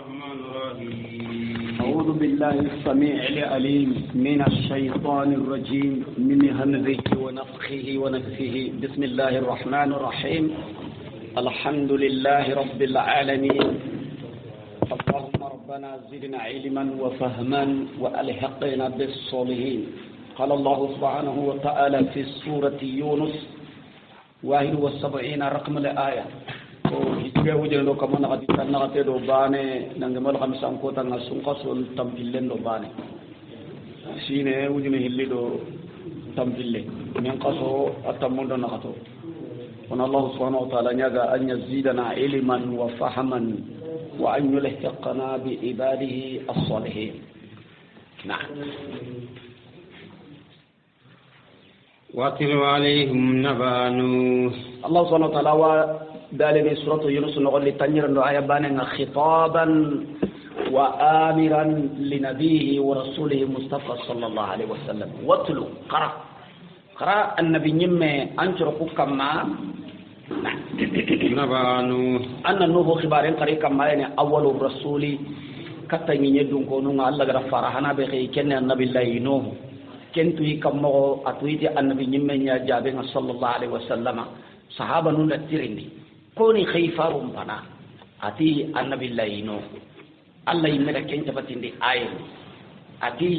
الرحمن الرحيم أعوذ بالله السميع العليم من الشيطان الرجيم من همزه ونفخه ونفثه بسم الله الرحمن الرحيم الحمد لله رب العالمين اللهم ربنا زدنا علما وفهما وألحقنا بالصالحين قال الله سبحانه وتعالى في سورة يونس 71 رقم الآية hitiga wujene do kamana kadi tanna te do bane nangamal khamisan ko tan sun qasul tampillen do bane sine wujene hilli do tampille men qaso atamundo nakato wana Allah subhanahu wa ta'ala nyaga an yazidana ilman wa fahman wa an yulhiqna bi ibadihi as-salihin na'am واتل عليهم نبأ نوح الله سبحانه وتعالى دالي سورة يونس نقول لتنير آية باننا خطابا وآمرا لنبيه ورسوله مصطفى صلى الله عليه وسلم واتلو قرأ النبي نمي أنشركو كما نبأ نوح أن نوح خبارين قريب كما يعني أول الرسول كتنين يدون كونون الله غرفارهنا بخي كن النبي الله نوح كنتو كما أتويت النبي نمي جابين صلى الله عليه وسلم صحابة نون لتريني كوني خيفارهم بنا أتي النبي الله ينو الله يمدك كنت فتندي آية أتي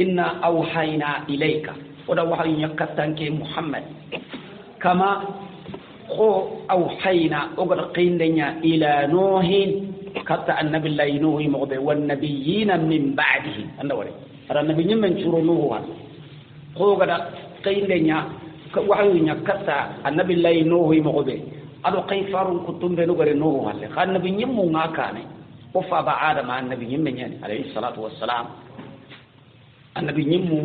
إنا أوحينا إليك ودا وحي يكتنك محمد كما خو أوحينا أقر قيندنا إلى نوح كتا النبي الله ينو مغبي والنبيين من بعده النوري النبي من شروع نوح خو قد قيندنا وحي يكتا النبي الله ينو مغبي ado kay farun kutumbe no gare no halle kan nabi nyimmu ngakane o fa ba adama annabi nyimme nyani alayhi salatu wassalam annabi nyimmu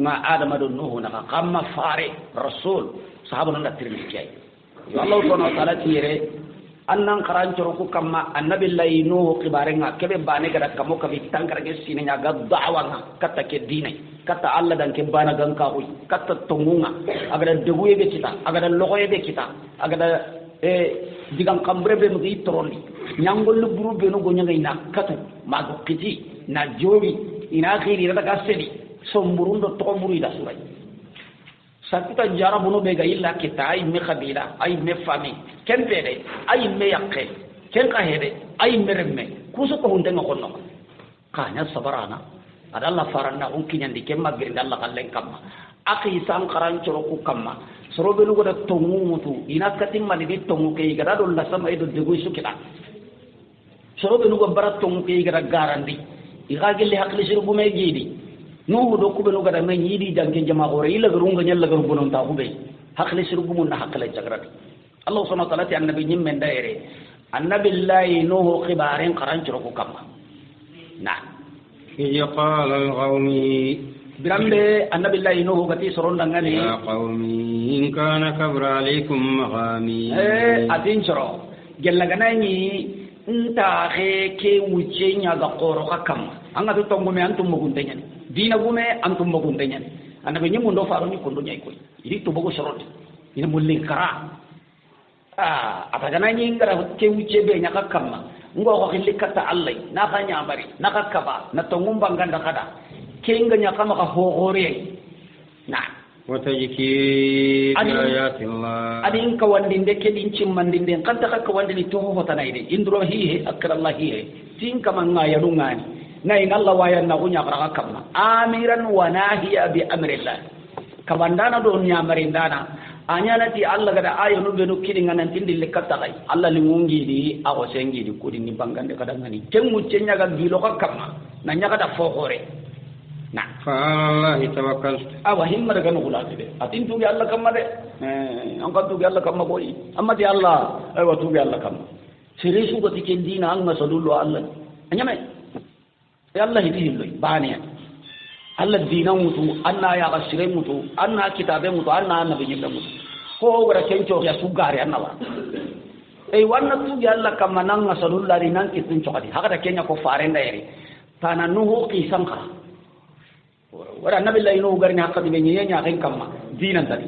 ma adama do no na kamma fare rasul sahaba nan tirmi kay Allah subhanahu wa ta'ala tire annan karan coro ko kamma annabi lay no khibare nga kebe bane gara kamo kabi tankara ge sine nya ga da'wa nga kata ke dine kata Allah dan ke bana gan ka uy kata tongunga agada deguye be kita agada logoye be kita agada digan kambre be ngi troli nyangol lu buru be no go nyanga ina katu mago kiti na jobi ina khiri daga seli somburundo to murida surai sakita jara bono be ga illa kita ay me khabila ay me fami ken bede ay me yakke ken ka hede ay meremme kuso ko hunde ngo konno kanya sabarana adalla faranna on kinyandi ken magir dalla kallen kamma akhi san karan coro ku kamma sorobe lugo da tongu mutu ina katim mali di tongu ke igara do la sama edo degu sukita sorobe lugo barat tongu ke igara garandi iga gelle hakli shirbu me gidi no do ku be lugo da men yidi jange jama gore ila garunga nyalla garu bonon ta ku be hakli shirbu mun hakla jagrat Allah subhanahu wa ta'ala ti annabi nyimmen daire annabi llahi no khibarin qaran coro ku kamma na قال القومي birambe annabi allah nuhu gati soronda ngani ya qaumi in kana kabra alaykum maghami atin choro gella ganani nta ke wuce nya ga qoro kakam anga to tongo me antum muguntenya dina gume antum muguntenya annabi nyimu ndo faaro ni kondo nyai koy iri to bogo soronde ina mulli kara ata ganani ngara ke wuce be nya kakam ngo ko khillikata allah na ka nyambari na ka kaba na tongumba nganda kada kenga nyakama ka hogore na watajiki ayati allah adin ka wandinde kedin cimmandinde kanta ka wandini to hota naide indro hihe akrallah hihe tin kama ngaya dungani nay ngalla waya na unya ka kamma amiran wa nahiya bi amrillah kabandana do nyamarindana anyana ti allah gada ayonu benu kidinga nan tindille katta kai allah lingungi di awo sengi di kudini bangande kadangani temu cenya ga gilo ka kamma na nyaka da fogore na Allah tawakkal awa himma daga nugula de atin tugi Allah kamma de an ka tugi Allah kamma boy amma di Allah ay wa tugi Allah kamma sire su gati ken dina an masalulu Allah anyame ya Allah hidi hillo bani Allah dina mutu anna ya gasire mutu anna kitabe mutu anna annabi jilla mutu ko gara kencho ya sugare annawa ay wanna tugi Allah kamma nan masalulu ari nan kitin chokadi haka da kenya ko farenda yeri tana nuhu qisanka wara nabi la ino garni hakati be nyenya ken kamma dinan tadi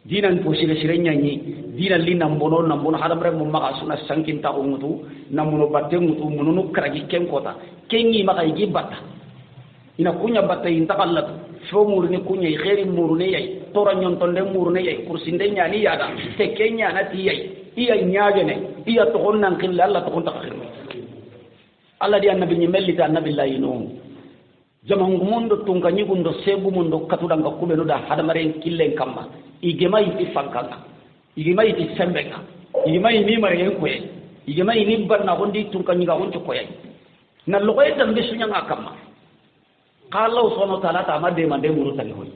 dinan to sire sire nyanyi dinan li nambono hadamre mo maka suna sankin ta umutu namuno batte mutu mununu kragi ken kota kengi maka igi batta ina kunya batta in takallatu fo murni kunya khairi murni yai tora nyontonde murni yai kursinde nyani yada te kenya na ti yai iya nyaagene iya to onnan khilla Allah to konta khairu Allah di annabi ni melita annabi la yino jamangu mundo tunga nyigundo sebu mundo katudanga kubeno da hadamaren killen kamma igemai ti fankanga igemai ti sembenga igemai ni mare yenkoye igemai ni barna gondi tunga nyiga onto koyai na lokoy dambe sunya ngakama qala subhanahu wa ta'ala ta madde mande muru tali hoy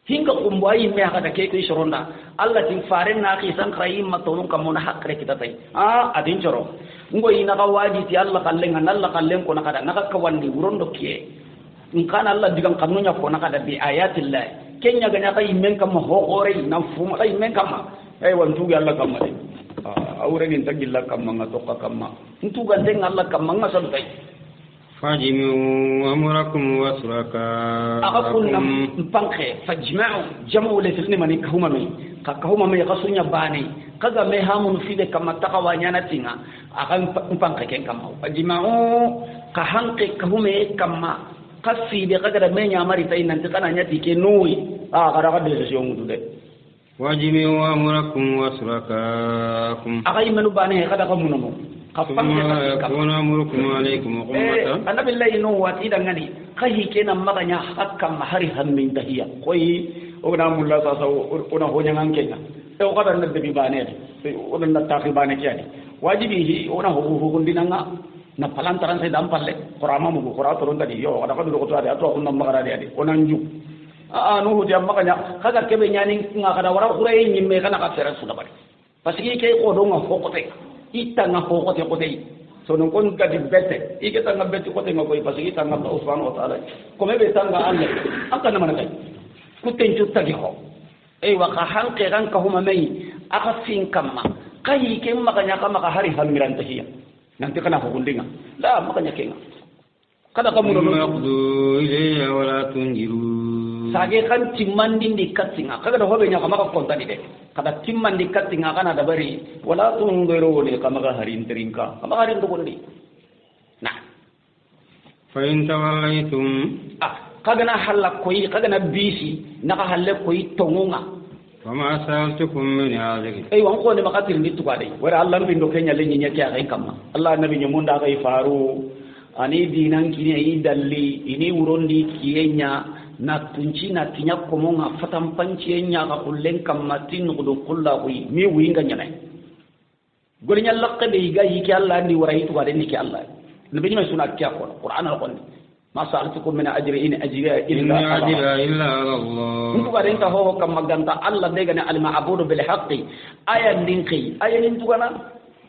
hinga kumbai me hada ke ko shoronda Allah tin faren na ki san krayim matolun kamona hakre kitatai adin choro ngo ina ka waji ti Allah kallen ko nakada naka kawandi urondo kiye in kana Allah digan kanunya ko nakada bi ayatillah kenya ganya kai men kam ho hore na fuma kai men kam ay wan tuga Allah kam de awre ngin tagilla kam nga tokka kam tuga den Allah kam nga san tay فاجمعوا أمركم وشركاءكم أقول مبانخ فاجمعوا جمعوا لتلني من كهما مي قصنيا باني كذا مي هامون في ذلك كما تقوى نيانتنا أقول مبانخ كين كما فاجمعوا كهانك كهما كما كفي بقدر مي نعمري تين نتكنا نياتي كنوي كذا كذا ديسيون مدود واجمعوا أمركم وشركاءكم أقول منو باني كذا كمونو كون أمركم عليكم أمة أنا بالله إنه واتيدا غني كهي كنا مغنى حقا محري هم من دهيا كوي أنا مولا ساسا أنا هو نعم كنا أو كذا ندبي بانير أو نتاخي بانير كياني واجبه أنا هو كندينا نفلان تران سيدام بالله كرامة مغو كرام ترون تدي يو أنا كذا لقطة هذا أتوه كنا مغرا دي أنا نجو نو dia makanya kaga kebe nyani ngakada wara kurai nyimme kana kasera sudah bari pasiki ke kodonga fokote itanga hokote kote so non kon gadi bete ike tanga bete kote ngoy pasiki tanga Allah subhanahu wa ta'ala ko mebe tanga Allah aka na manakay kuten jutta gi ho wa ka hanke ran ka huma mai aka fin kamma kai ke makanya kama ka hari hamiran tahiya nanti kana hokundinga la makanya kenga kada kamu no yaqdu ilayya wala tunjiru sage kan timmandin di katsinga kaga do hobe nya kama ka kontani de kada timmandi katsinga kana da bari wala tungero ne kama ka harin trinka kama harin to gondi na fa in tawallaytum kaga na halla koyi kaga na bisi naka halle koyi tongunga fama sa'altukum min ajri wan ko ne makatir ndi tuka dai wara Allah bin do kenya lenyi nya kya kai kamma Allah nabi nyumunda kai faru ani dinan kini yi dalli ini urondi kiyenya na tunci na tinya komonga fatam pancienya ka kullen kamatin gudu kullawi mi winga nyana golinya laqabe ga yiki Allah ni warai to bade niki Allah nabi ni suna kiya ko Qur'an al-Qur'an ma sa'altukum min ajri in ajriya illa Allah ndu bade ta ho kam maganta Allah de gane al-ma'budu bil haqqi ayan dinki ayan tu kana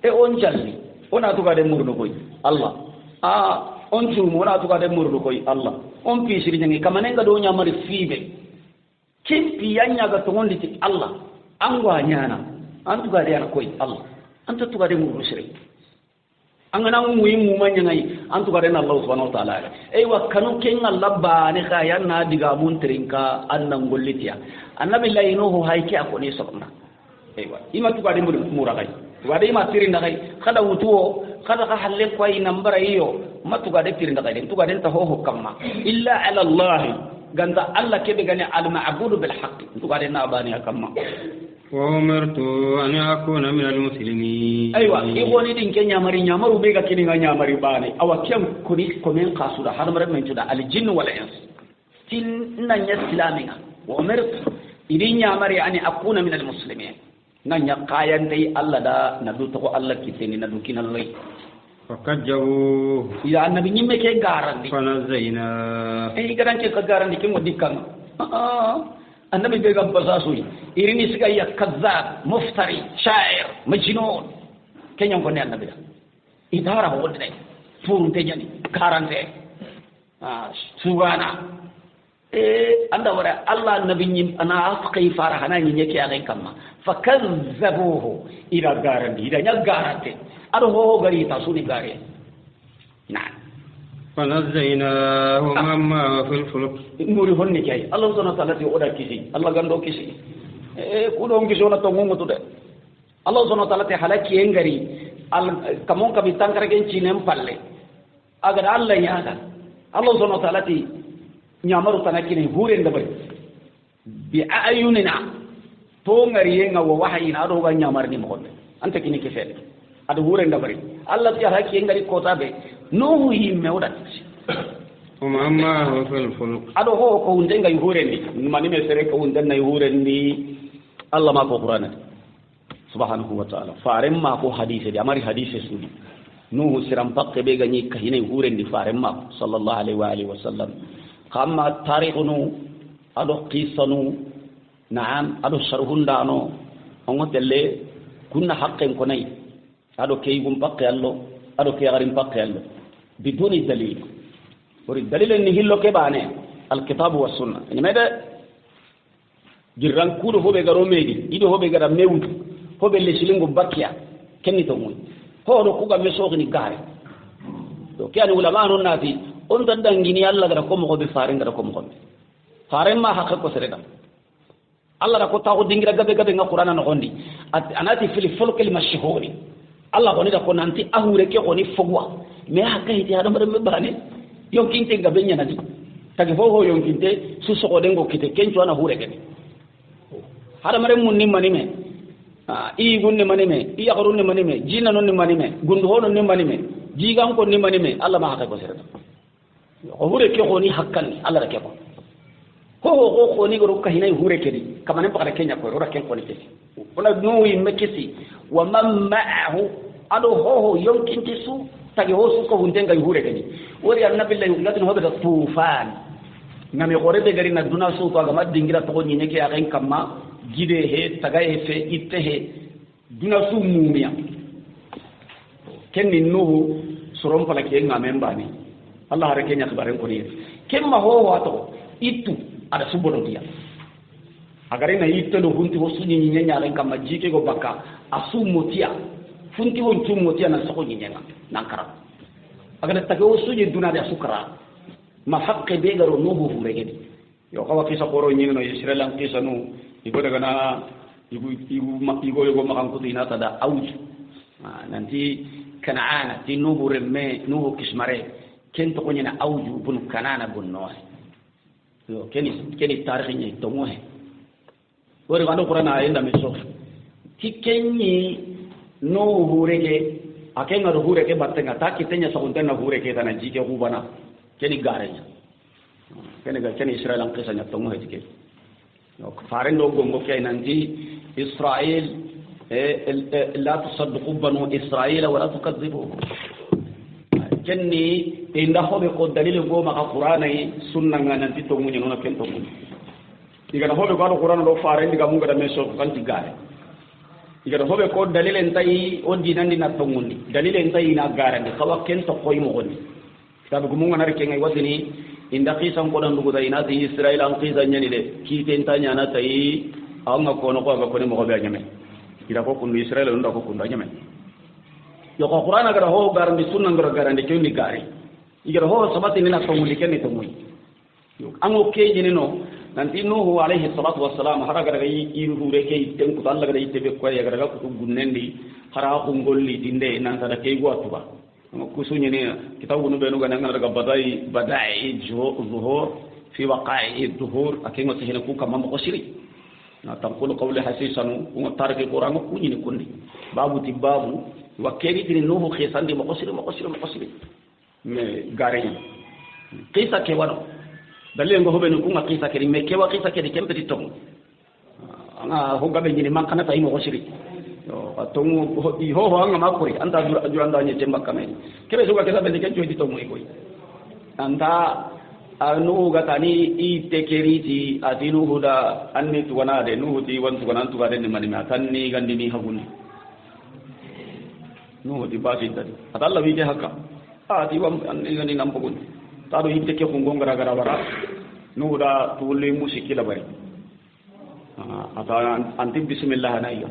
on jalli ona to bade murdo koy Allah on tumu wona tuka de murdu koy Allah on pisiri nyangi kamanenga do nyamari fibe kimpi yanya ga to ngondi Allah angwa nyana antu ga de koy Allah antu tuka de murdu sire angana muyi mu manya ngai antu ga de Allah subhanahu wa ta'ala wa kanu ken Allah ba ne kaya na diga mun trinka annan gollitiya annabi la inuhu hayki akoni sabna wa ima tuka de murdu kai wada ima tirinda kai kada wutuo kada ka halle koy nambara iyo matuga de tirinda kai tuga den ta ho kamma illa ala Allah ganda Allah kebe gane al ma'budu bil haqq tuga den na bani kamma wa umirtu an akuna min al muslimin igoni din kenya mari nyamaru be ga kini nyamari bani awa kem kuni komen qasuda har mara men tuda al jinn wal ins tin nan ya islaminga wa umirtu idin nyamari an akuna min al muslimin nan ya kayan dai Allah da na du to Allah kiteni na du kinallai fakajjabu ya annabi nyimme ke garandi fanazayna garan ke ka garandi kin wadi kan annabi be ga basasu irini siga ya kazzab muftari sha'ir majnun kenyan ko ne annabi da idara ho wonde furun te jani garante subhana anda wara Allah annabi nyim ana afqi farahana nyi ke agai kamma fakazzabuhu ila garandi ida nya garante ado ho gari ta suni gare na fanazaynahu mamma fil fulk muri honni kay Allah subhanahu wa ta'ala ti oda kisi Allah gando kisi kudo ngi jona to ngungu de Allah subhanahu wa ta'ala te halaki engari al kamon ka bitan karage cinem palle agar Allah yaga Allah subhanahu wa ta'ala ti nyamaru tanakini huren da bari bi ayunina to ngari yenga wa wahayina do ga nyamar ni mo anta kini ke fele adu huren da bari Allah ti halaki engari ko tabe no yimme odat ومما في الفلك ado ho ko undenga yuhurendi mani me sere ko undenna yuhurendi Allah ma ko Qur'an subhanahu wa ta'ala faren ma ko hadisi di amari hadisi sudi nuhu siram pakke be ganyi kahine yuhurendi faren ma sallallahu alaihi wa alihi wasallam kama tarikhunu ado qisanu na'am ado sharhunda no onotelle kunna haqqen ko nay ado keygum pakke allo ado ke garim pakke allo biduni dalil وري الدليل ان هي لو كبانه الكتاب والسنه يعني ماذا جيران كودو هو بيغارو ميدي يدو هو بيغارا ميود هو بيلي سيلينغو باكيا كني تومون هو لو كوغا ميسوغني غاري تو كان علماء النافي اون دانغيني الله غدا كوم خو بي فارين غدا كوم خو فارين ما حق كو سريدا الله دا كو تاو دينغرا غبي غبي القران نغوندي اناتي في الفلك المشهور الله غوني دا كو نانتي اهوري كي غوني فغوا مي حقيتي هذا مرم باني yonkinte gabenya nadi tagi fo ho yonkinte su so dengo kite kencho na hure gani hada mare munni manime i gunni manime i yagrunni manime jina nonni manime gundu hono ni manime jigan ko ni manime Allah ma haka ko serata o hure ke ko ni hakkan Allah rake ko ko ni goro ka hinai hure kedi kamane pakara kenya ko rora ken ko ni kesi ona no yimme kesi wa man ma'ahu ado ho yonkinte su tagi ho su ko hundenga hure kedi wori annabi la yugatin hobe da tufan ngami gore be gari na duna so to ga madingira to ni neke akan kamma gide he taga he fe itte he duna su mumia kenni nuhu sorom pala ke ngame mbani Allah har kenya khibaren ko ni kemma ho wato itu ada subodo dia agare na itte do hunti ho sunyi ni nya ran kamma jike go baka asu motia funti won tum motia na sako ni nya nankara agada tago suje duna da sukra ma haqqe be garo nuhu furege yo kawa kisa koro nyino no Israel an kisa nu igo daga na igo ma kan ko ina tada auju nanti kana'ana ti nuhu remme nuhu kismare ken to nyina auju bun kanana bun no yo keni tarikh ni to mo he wori gando qur'ana ayenda me so ti kenyi nuhu rege akenga do hure ke battenga taki tenya sakuntenna hure ke tana jike kubana keni garenya keni Israel an qisa nyatto mo hejike no faren do gongo ke nanti Israel la tusaddiqu banu Israel wa la tukazzibu kenni inda hobe ko dalil go ma qur'ana sunna nanti to munyo no ken to munyo diga hobe ko qur'ana do faren diga munga da meso kan tigare igara hobe ko dalilen tay on dinandi na tongundi dalilen tay na garande kawa ken to koy mo goni tabu gumunga nar ke ngai wadini inda qisan ko dan dugo dayna ti Israel an qisan nyani de ki ten tanya na tay anga ko no ko ga ko ni mo be nyame ida ko kundu Israel ndo ko kundu nyame yo ko qur'ana gara ho garande sunna ngara garande ke ni gari igara ho sabati ni na tongundi ken ni tongundi yo ango ke jini no nanti nuhu alayhi salatu wassalam haraga daga yiru reke ten ko Allah gada yitte ko ya daga ko gunnendi hara ko ngolli dinde nan tada kay go atuba ko sunye ne kitabu no benu gana daga badai zuhur fi waqa'i dhuhur akingo tehena ku kam mo shiri na tanqulu qawli hasisanu ko tarike qur'an ko nyini kundi babu tibabu wa keri tin nuhu khisandi mo shiri me gareñ qisa ke wano dalle ngo hobe no kunga qisa ke me ke wa qisa ke de kempeti tong ana ho gabe ni man kana tay mo shiri yo atongu ho anga makuri anta juranda ni temba kameni kebe suga ke sabe de ke joji tong mo koy anta anu gatani i tekeriti atinu huda anni tuwana de nu di wan tuwana tu gade ni mani matan ni gandi ni hagun nu di basi tadi atalla wi ke hakka di wam anni gandi nampugun tado hitte ke fungo ngara gara wara nu da tulle musiki la bari ata anti bismillah na iya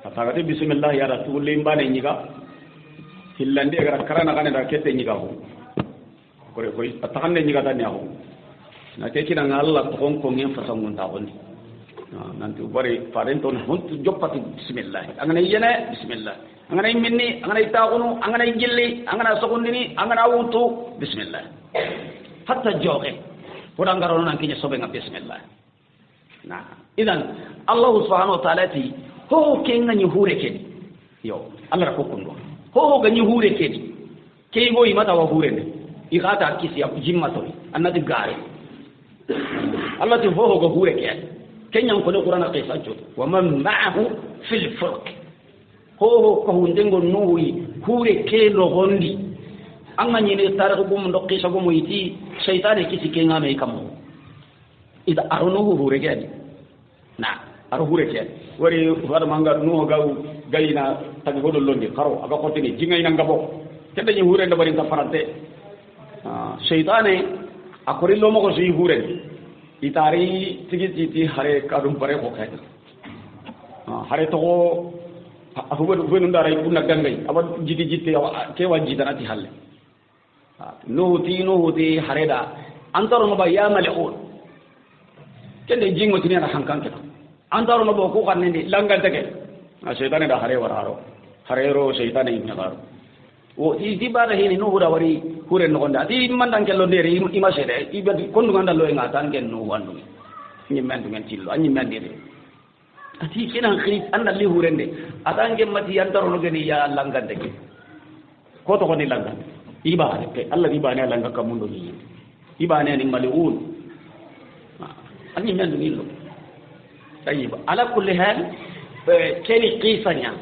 ata gade bismillah ya da tulle mbane nyiga hillande gara karana kana da kete nyiga ho kore koy atakanne nyiga tan yaho na ke kina ngalla to kon ko ngem fasangun ta woni nanti bari parento hontu joppati bismillah angana yene bismillah angana minni angana taaqunu angana jilli angana sokondini angana wutu bismillah hatta joxe wala ngaro nan kinya sobe nga bismillah na idan allah subhanahu wa ta'ala ti ho kenga ni hure kedi yo allah ko kundo ho ga ni hure kedi kay go imata wa hure ne igata kisi ya jimmato annati gare allah ti ho ga hure kedi kenya ko le qur'ana qisa jot wa man ma'ahu fil fulk ho ko hundengo nuwi hure ke lo gondi anga nyine tare ko gum ndo qisa gum yiti shaytan kisi kenga me kam ida arono hure kedi na aro hure kedi wari wada manga no gaw gayna tagi hodo londi karo aga ko tini jinga ina ngabo kede ni hure ndo bari ta farante shaytan akori lo mo ko si hure itari tigi hare kadum pare ko kay hare to ahugo benu ndara ibuna gangay aba jiti ke waji danati halle no huti hareda antaro no ba ya mal'un kende jingo tini na hankan ke antaro no bo ko kanne langa tege shaytan da hare wararo harero shaytan ibn garo o ti bara hini no hura wari hure no gonda ti mandan kello deri ima sede ibadi kondu ganda lo nga tan ken no wandu ni mendu men tillo anyi mendire ati kinan khris anda li hurende atange mati antaro no gani ya langa tege ko to koni langa ibane ke Allah ibane langa kamundo ni ibane ni mal'un anyi mendu ni lo tayib ala kulli hal keni qisanya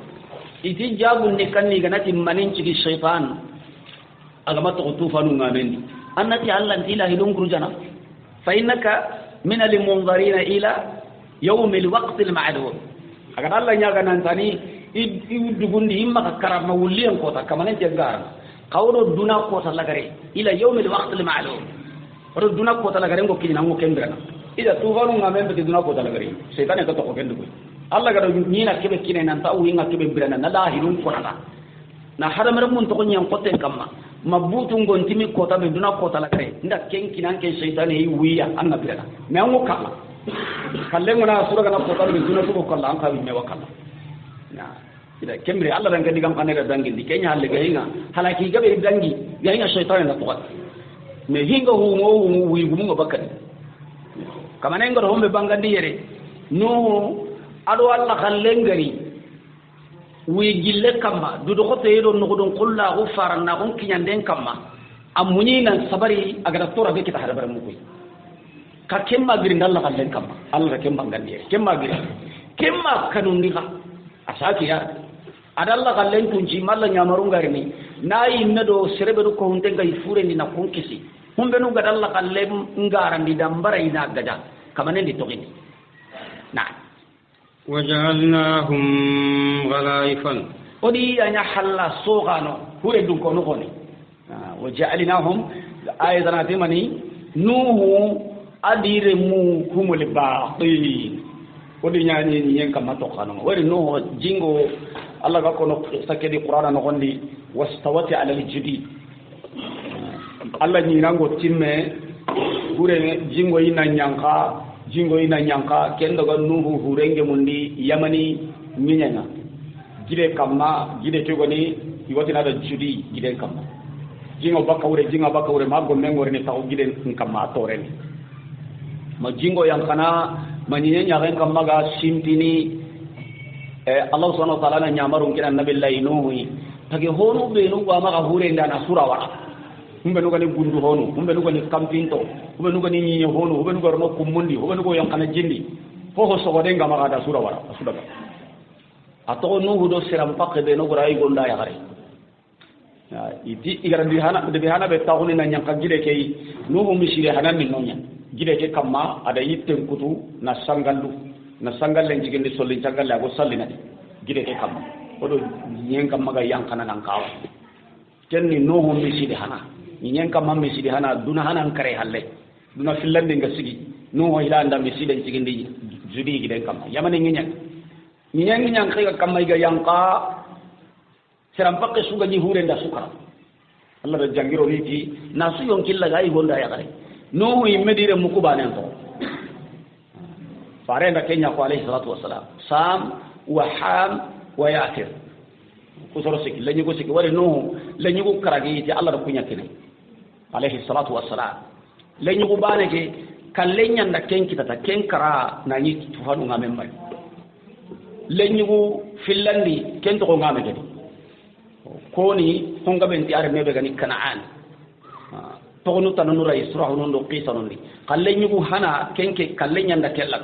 iti jabun ni kanni ganati manin cigi shaytan agama to tufanu ngamendi annati Allah ila hilun kurjana fa innaka min al munzarina ila yawm al waqt al ma'lum aga Allah nyaga nan tani idugundi imma karama wuliyan ko ta kamane jegar qawdo duna ko ta lagare ila yawm al waqt al ma'lum ro duna ko ta lagare ngo kina ngo kembra ida tufanu ngamembe duna ko ta lagare shaytan ka to ko kendu Allah gado nyina kebe kine nan ta winga kebe birana na lahirun qur'ana na haramar mun to nyam koten kamma mabutu ngontimi kota be duna kota la kare nda ken kinan ke shaytan yi wiya anna birana me an kala kalle ngona sura kana kota be duna to kala an ka wi me wakala na ida kemre Allah dan gadi gam kanega dangi di kenya halle ga hinga halaki gabe dangi ya hinga shaytan na to me hinga hu mo wi gumu bakari kamane ngoro hombe bangandi yere no ado Allah kallengari wi gille kamma dudu ko teedo no don qulla go faranna gon kinyanden kamma amunyi nan sabari agara tora be kita harabar mu koy ka kemma girin Allah kallen kamma Allah kemma ngandi kemma girin kemma kanundi ha asaki ya adalla kallen tunji malla nyamaru ngarini nayi medo serebe do ko hunte ngai furendi na konkisi humbe no gadalla kallen ngarandi dambara ina gaja kamane ndi tokini na وجعلناهم غلائفا ودي أن يحل سوغانو هو يدون كونو كوني وجعلناهم أيضا تمني نوح أدير مو هم الباقين ودي يعني ينكما تقانو وري نوح جينغو الله كونو سكدي قرآن نغندي واستوت على الجدي الله نيرانغو تيمي hure jingo ina nyanka kendo ga nuhu hurenge mundi yamani minyana gide kamma gide togoni iwati na da judi gide kamma jingo baka ure mago mengore ne taw gide kamma tore ni ma jingo yang kana manyinya nyagen kamma ga sintini Allah subhanahu wa ta'ala nyamaru kina nabillahi nuhu tage honu be no wa ma hure ndana surawa humbe nuga ni gundu honu humbe nuga ni kampinto humbe nuga ni nyi honu humbe nuga no kumundi humbe nuga yang kana jindi ho so gode ngama kada sura wara sura ato no hudo siram pakke be no gora gonda ya gare iti igara di hana be tawni na nyang kagide kay no ho misire hanan min nonya gide ke kamma ada yitten kutu na sangal len jigende solli sangal la go sallina gide ke kamma odo nyen kamma ga yang kana nan kawa kenni no ho misire hana nyen kam mamme sidi hana duna hanan kare halle duna fillande nga sigi no ila anda mi sidi jigindi judi giden kam yamane nyen kay kam may ga yanka seram pakke suga ni hure nda sukara Allah da jangiro liti nasu yon killa ga gonda ya kare no wi medire muku banen to farenda kenya ko alayhi salatu wassalam sam wa ham wa yasir ko soro siki lañu ko siki wari no lañu ko karagi ci Allah da kunya kene alayhi salatu wassalam lañu ko banake kallenya nda kenki tata kenkara nani tufanu ngamen mai lañu ko fillandi kento ko ngame gadi koni honga benti are mebe gani kanaan togonu tananu ray surahu no qisanundi kallenyu hana kenke kallenya nda kella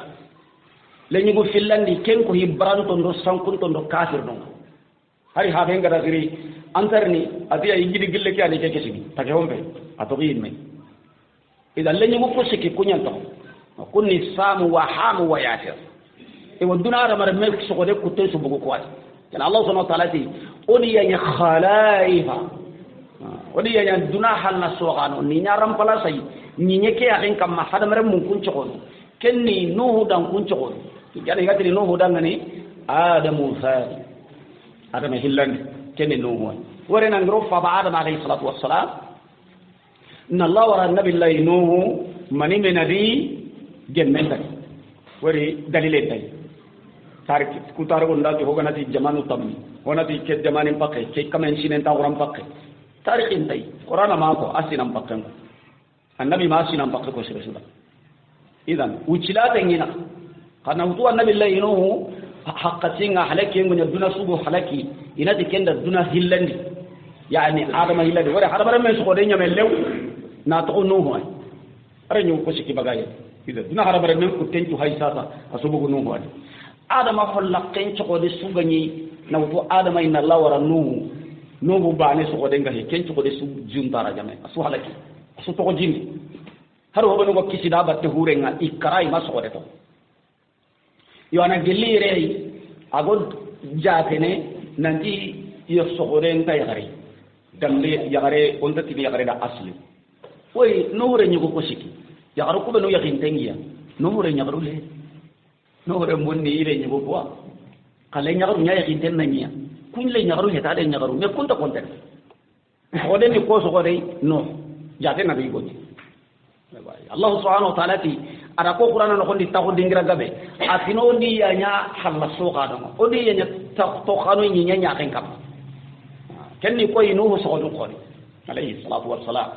lenyu go fillandi kenko hibranto ndo sankunto ndo kafir no hari ha benga dagiri antarni atiya yigidi gille ki ani keke sigi take hombe atogi me idan lenyu go fosiki kunyanto kunni samu wa hamu wa yasir e waduna ara mar mek so de kutte so bugo kwat kana Allah subhanahu wa ta'ala ti oni ya khalaifa oni ya duna halna so gano ni nyaram pala sai ni nyeke ya en kam hada mar mun kun chokon kenni nuhu dan kun chokon yani gatri nuhu dan ngani adamu fa adama hillan kenni nuhu wore nan ro fa ba adam alayhi salatu wassalam inna Allah wa nabillahi nuhu mani menadi gemmenta wori dalile tay tarik kutar gonda to hoganati jamanu tammi onati ke jamanin pakke ke kamen sinen ta uram pakke tarikin tay qur'ana ma ko asinam pakke annabi ma asinam pakke ko sira idan ucilata ngina kana utu annabi allah inuhu haqqatinga halaki ngunya duna subu halaki inati kenda duna hillandi yani adama hillandi wala hadama men so de nyamel lew na to nuhu ara nyu ko sikki bagay idan duna hadama men ko tentu haysata asubu nuhu adama holla kenco ko de sugani na utu adama inna allah wa nuhu bane so de ngahi kenco ko de su juntara jame asu halaki asu to jindi har ho bano ko kisida batte hurenga ikrai maso de to yo ana gelire agod jatene nanti yo sogoren tay gari dambe yagare onta tibi yagare da asli oy nuhure nyugo ko siki yagaru ko beno yakin tengiya nuhure nyagaru le nuhure monni ile nyugo ko kale nyagaru nya yakin ten nanya kun le nyagaru heta de nyagaru me kunta konten ode ni ko sogore no jate na bi goni Allah subhanahu wa ta'ala ti ara ko qur'ana no kondi ta ko dingira gabe atino ndi ya nya halla suqa do odi ya nya to khanu nyi nya nya kan kam kenni ko yinu so do ko alayhi salatu wassalam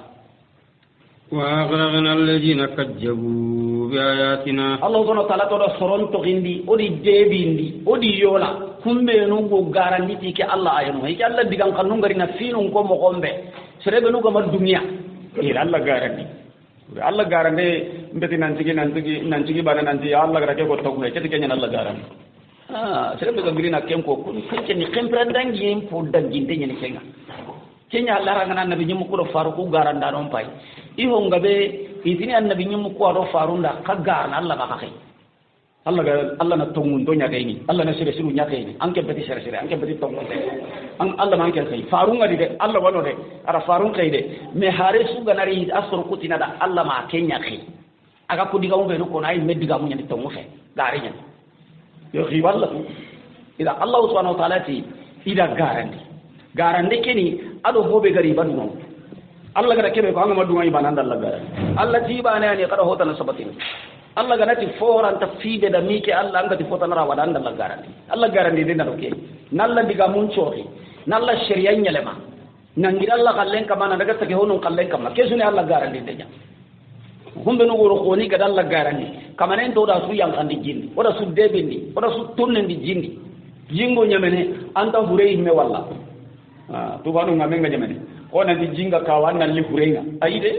wa aghraqna alladhina kazzabu bi ayatina Allah subhanahu wa ta'ala to do soron to gindi odi debindi odi yola kumbe no go garandi ti ke Allah ayano he Allah digan kanu ngari na finu ko mo gombe serebe no go ma dunya ila Allah garandi Allah garande mbeti nanti bana nanti Allah garake ko tokwe kete kenya Allah garande serebe gambirina kenko kun kenya kemprandang yim po danginte nyene kenya Allah rangana nabi nyimu ko faruku garanda non pai iho ngabe idini annabi nyimu ko do farunda ka garana Allah ba kai Allah na tongun do nyaka ini Allah na sere siru nyaka ini anke beti sere anke beti tongun an Allah man ken kai farunga de Allah wano de ara farun kai de me hare su ganari asro kutina da Allah ma kenya kai aga ko diga umbe ko nay me diga munya tongu fe garinya yo ri walla ida Allah subhanahu wa ta'ala ti ida garande keni ado hobe gari banu Allah gara kebe ko anga madunga ibana Allah garande Allah ti bana ne kada hota na sabatin Allah ganati foran ta fibe da mike Allah anga ti fota na rawadan Allah garande de na roke nalla diga mun chori nalla shari'a nyalema nangira Allah kallen kama na daga take honon kallen kama kesu ne Allah garande de nya humbe no goro khoni ga Allah garande kama nen to da su yang andi jindi oda su debindi oda su tunnendi jindi jingo nyamene anta hurei me walla to banu ngamenga nyamene ona di jinga kawana li hureinga aide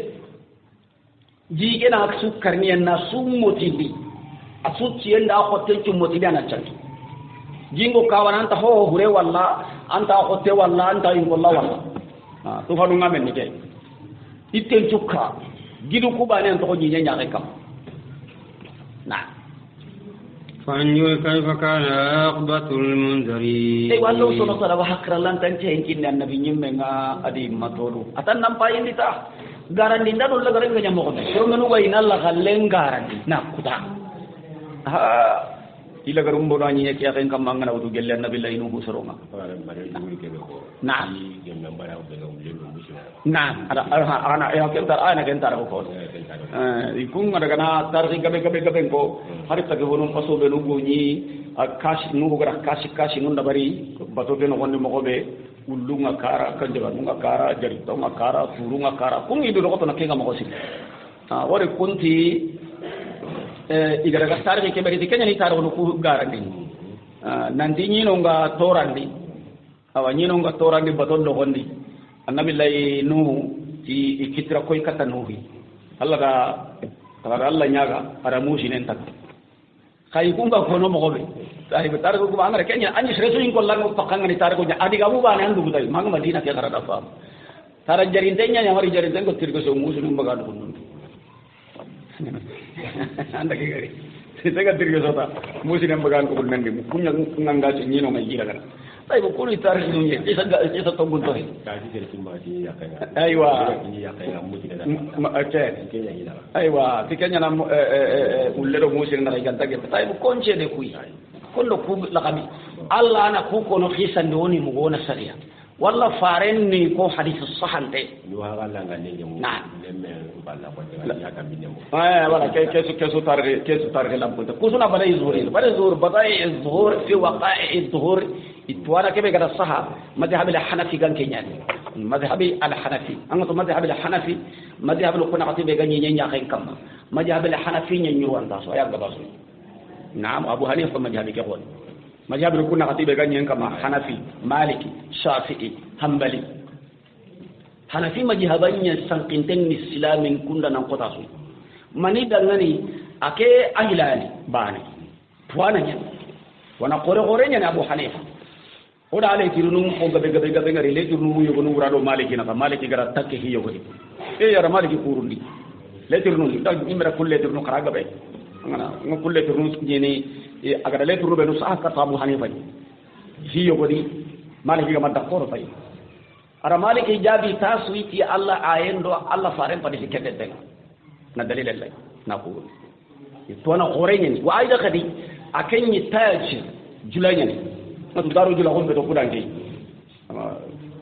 jige na su karniyan na su motili asu ciyenda hotel ci motili na canki jingo kawana anta ho hure walla anta hotel walla anta in walla walla to fanu ngamen ni ke itten cukka gidu kubane an to ko nyinya nyaake kam na فانظر كيف كان عاقبة المنذرين اي والله سبحانه وتعالى وحكر لان تنتهي ان النبي نيمنا ادي ماتولو atan nampai ndita garandi ndado la garanga nyamo ko so menu way nalla khalen garandi na kuta ila garum bono anyi ke aken kam mangana wudu gelle nabi la inu busoronga na'am ana ya kentar ana kentar ko ikun ada kana tarhi gabe ko hari tagi wonum paso be nugo ni akashi nugo gara kashi nun dabari bato be no wonni mo be ulunga kara kanjaba nunga kara jari to makara turunga kara kun idu ko to nakenga mo kosi wore kunti igara ga tarhi ke bari kenya ni taro ku gara ni nanti nyino nga torandi awa nyino nga torandi bato do gondi annabi lay nu ti ikitra koy kata nuhi Allah ga tagar Allah nyaga ara musi nen tak kay kumba ko no mo be tay be tar ko ba ngara kenya anyi sreso in ko lango pakanga ni tar ko nya adi ga mu ba ne andu gudai mag madina ke gara dafa tara jarin tenya nya mari jarin tengo tirgo so musi num baga do nun anda ke gari tega tirgo so ta musi nem baga ko nan ni kunya nganga ci nyino ngai gira gara tay ko kuri tar ni nye isa to gun to ka ji ke timba ji yakaya aywa ni yakaya musi da ma ake aywa tikanya na ullero musi na ga tagi tay ko konche de kuyi kullu ku laqabi Allah na ku ko no khisan de woni mu gona sariya walla faren ni ko hadith sahante ni wa Allah ngane mu na lemme balla ko ya kan binne mu wala kesu targe lampu ko suna balay zuhur badai zuhur fi waqa'i zuhur itwana kebe gada saha madhhab al-hanafi gan kenyani madhhab al-hanafi anga to madhhab al-hanafi madhhab al-qunaqati be ganyi nya khay kam madhhab al-hanafi nya nyuwan ta so ya gaba so naam abu hanifa madhhab ke gon madhhab al-qunaqati be ganyi kam hanafi maliki shafi'i hanbali hanafi madhhabanya sanqinten islamin kunda nan kota so mani dangani ake ahilani bani tuwana nya wana gore nya abu hanifa oda ale tirunu ko gabe ngari le tirunu yugo nu rado maliki na maliki gara takke hiyo ko yara maliki kurundi le tirunu da imra kulle tirunu kharaga be ngana ngo kulle tirunu jeni agara le tirunu be no sa ka tabu hanifa hiyo ko di maliki ga madda ko tay ara maliki jabi taswiti Allah ayendo Allah faren padi sikete den na dalil Allah na ko to na qorenyani wa aida khadi akenyi taj julanyani matu daru jula hombe to kudange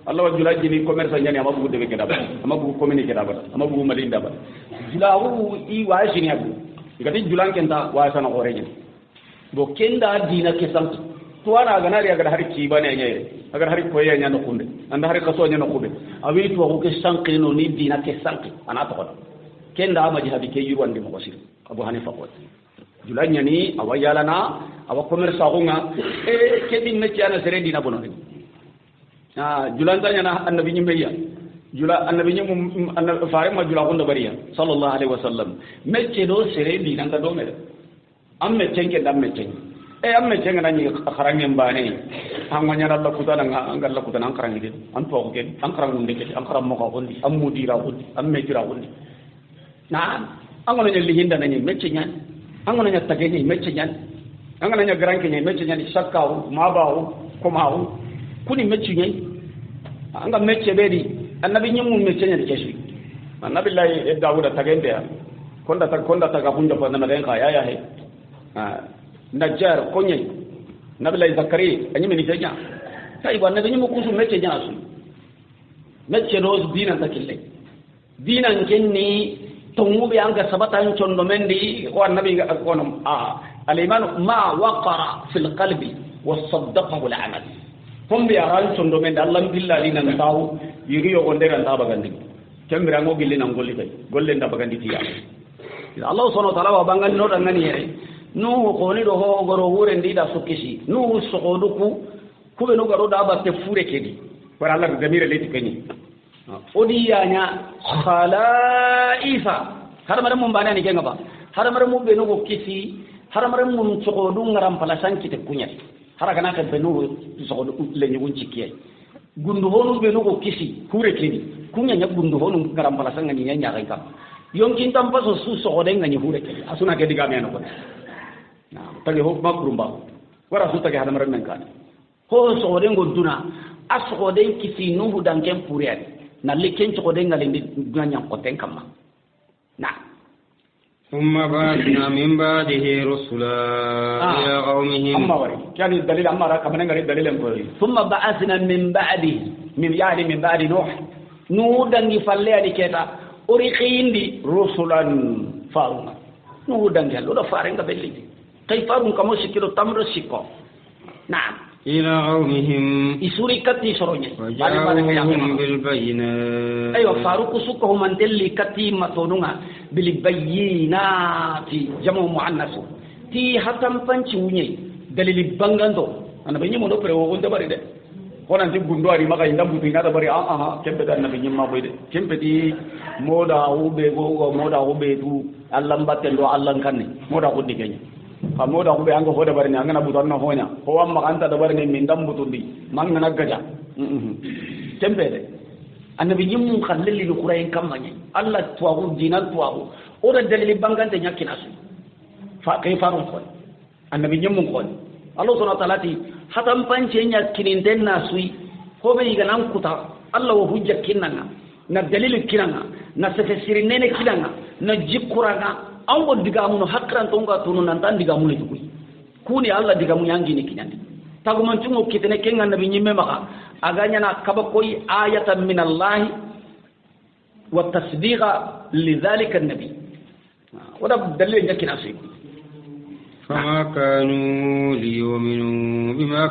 Allah wa jula jini commerce nyani amabu de ke daba amabu communique daba amabu malinda ba jula wu I wa jini abu igati jula kenta wa sana goreje bo kenda dina ke sam to ana ganari agar hari ki bane nyere agar hari koye nyano kunde anda hari kaso nyano kunde awi to ko ke sanki no ni dina ke sanki ana to ko kenda ma jihabi ke yirwande mo wasir Abu Hanifa ko julanya ni awayalana awa commerce agunga kedin me ciana sere dina bono julantanya na annabi nyimbeya jula annabi nyum annabi farema jula gonda bariya sallallahu alaihi wasallam mecce do sere dina da do mere amme cenge dam mecce amme cenge nani kharange mbane hangonya Allah kutana ngal Allah kutana an karangi an to ko ken an karangu ndeke an karam mo ko gondi am mudira gondi am mejira gondi na angono nyeli hinda nani mecce nyan angono nya tagenye mecce nyan angana nya garanke nya mecce nya shakkaw mabaw komaw kuni mecce nya anga mecce bedi annabi nyimu mecce nya keshi annabi lay dawuda tagende konda taga hunda pa na den ka ya he najjar konye nabi lay zakari anyimi ni tanya tay ba nabi nyimu kusu mecce nya su mecce roz dina takille dina ngenni tumubi anga sabatan chondo mendi ko annabi ga kono al-iman ma waqara fil qalbi wasaddaqahu al-amal hum bi aran chondo mendi allah billahi nan taw yiri yo gonde ran ta bagandi kembira ngo gilli nan golli tay golle nda bagandi tiya allah subhanahu wa ta'ala wa bangan no dan ngani yere no ko ni do ho goro hure ndida sukisi no sokoduku kube no garo da ba te fure kedi wala allah gamire leti kani odiyanya khalaifa har mara mun bana ni kenga ba har mara mun be no ko kisi har mara mun sokodu ngaram pala sanki te kunya har kana ka be no sokodu le nyugun cikiye gundu honu be no ko kisi hure kedi kunya nya gundu honu ngaram pala sanga ni nya kai ka yonkin tampa so su sokode ngani hure kedi asuna ke diga me no ko na tagi ho makrumba wara su tagi har mara men kan ho sokode ngonduna asokode kisi nuhu dan kem puriat na leken ko de ngale nganya ko ten kama na ثم بعثنا من بعده رسلا إلى قومهم أما وري كان الدليل أما رأى كمان غير الدليل أمبوري ثم بعثنا من بعده من بعد نوح نودن يفعل كذا أريخين دي رسلا فارونا نودن يلو ده فارين كبلي كيف فارون كمو سكيلو تمر سكو نعم إلى قومهم يسوري كتي شروني وجاءوهم بالبينات أيوة فاروق سكهم من دلي كتي متونونا بالبينات جمع مؤنث تي هتم بانشوني دليل بانغاندو أنا بني منو بريو وند بري ده هون أنت بندو أري ما كاين دم بينا ده بري كم بدر نبي ما بيد كم بدي مودا هو بيجو مودا هو بيدو ألم باتلو ألم كني مودا هو ديكني kamoda ko be anga hoda barni anga butarna honya ko amma anta da barni min dam butundi manga nagaja tembe de annabi nyim khallali li qur'an kamanya allah tuwagu dinal tuwagu oda dalili bangante nyakina su fa kay faru ko annabi nyim ko allah subhanahu wa ta'ala ti hatam panche nyakinin den nasui ko be yiga nan kuta allah wo hujja kinanga na dalil kinanga na sefesirin nene kinanga na jikuranga an go digamu no hakran tonga tunu nan tan digamu le tukui kuni Allah digamu yangi ni kinyandi taguman tungo kitene kenga nabi nyimme maka aganya na kaba koy ayatan min Allah wa tasdiqa lidhalika an-nabi wada dalil yakina fi فما كانوا ليؤمنوا بما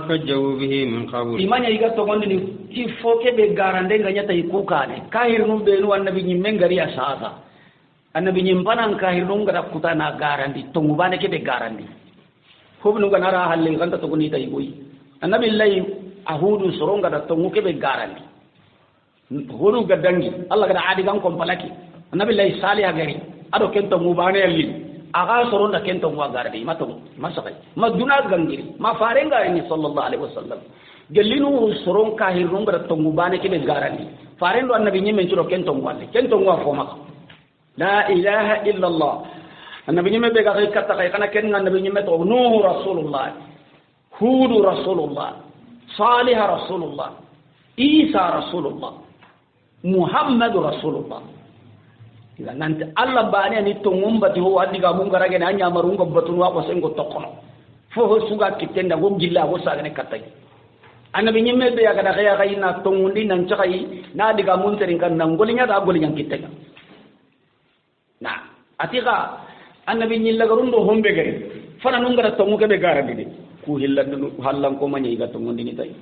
كذبوا به من قبل imanya iga to gondini ti foke be garande nganya tay kukane kahir num be no annabi nyimme ngari asasa annabi nyimbanan kahir num ngada kutana garandi to ngubane ke be garandi hobnu ganara halle ganta to goni tay boy annabi lay ahudu soronga da to nguke be garandi honu gadangi Allah gada adi gan kompalaki annabi lay salih agari ado kento ngubane yalli aga soronda kento ngwa garandi mato masakai maduna gangiri ma farenga ni sallallahu alaihi wasallam gelinu soron kahir num ngada to ngubane ke be garandi farendo annabi nyimme ciro kento ngwa fo maka la ilaha illa allah annabi nyimme be ga kata kay kana ken annabi nyimme to nuhu rasulullah hud rasulullah salih rasulullah isa rasulullah muhammad rasulullah ila nante allah bani ani to ngombati ho adiga mun garage na anya marungo batun wa ko sengo tokkono fo ho suga kitenda go gilla go sagane katay annabi nyimme be ga da kaya kayina to ngundi nan chakai na diga mun terin kan nan golinya da golinya kitega na atika annabi nyilla garundo hombe gari fana nungara to nguke be garandi de ku hillandu hallan ko manya iga to ngondi ni tay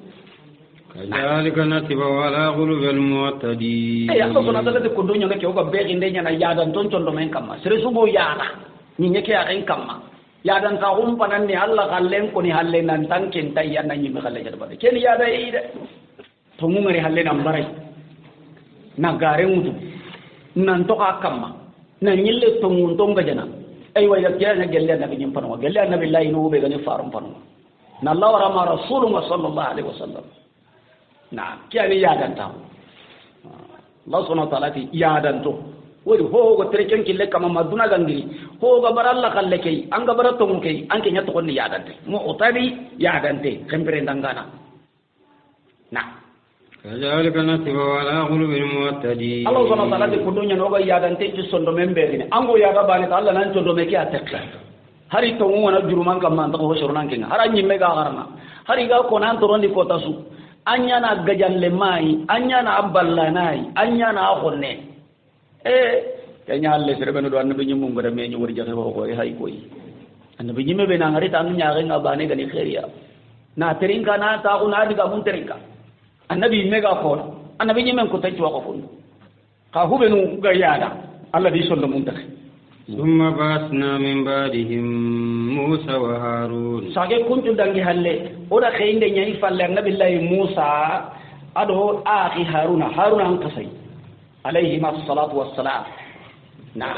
كذلك نتبع على قلوب المعتدين ya ko na dala ko dunya ke o ga be inde nyana yadan ton ton do men kamma sere subo yana ni nyake ya ren kamma yadan ta hum panan ni Allah kallen ko ni halle nan tan ken tay yana ni me kalle jada ken yada ide to mu ngari halle nan barai na gare mutu nan to ka kamma na nyille to mun to ngajana ay way da kiyana gelle na bin pano gelle na billahi no be gani farum pano na Allah wa rama rasulullah sallallahu alaihi wasallam na kiyani yadan ta Allah subhanahu wa ta'ala ti yadan to wodi ho go tereken kille kama maduna gangiri ho ga baralla kalle kay an ga barato mu kay an ke nyato konni yadan te mo otari yadan te kembere ndangana na كذلك نتبع على قلوب المعتدين Allah subhanahu wa ta'ala ti kudunya no ga yadan te ci sondo membe ni ango yaga bani ta Allah nan sondo me ki atekka hari to mo wana juruman kam man ta ho shornan kenga haranyi mega garna hari ga ko nan to rondi ko tasu anya na gajalle mai anya na aballa nai anya na khonne kenya alle serbe no do annabi nyum ngora me nyu wori jaxe ko hay koy annabi nyimme be na ngari tan nyaare ngabane gani khairiya na terinka na ta ko na diga mun terinka annabi mega ko annabi nyimme ko tanci wa ko ko ka hubenu ga yada Allah di sondo mun tax ثم بعثنا من بعدهم موسى وهارون sage kuntu dangi halle oda khayinde nyai falle annabi allah musa ado akhi haruna an kasai alayhi salatu wassalam na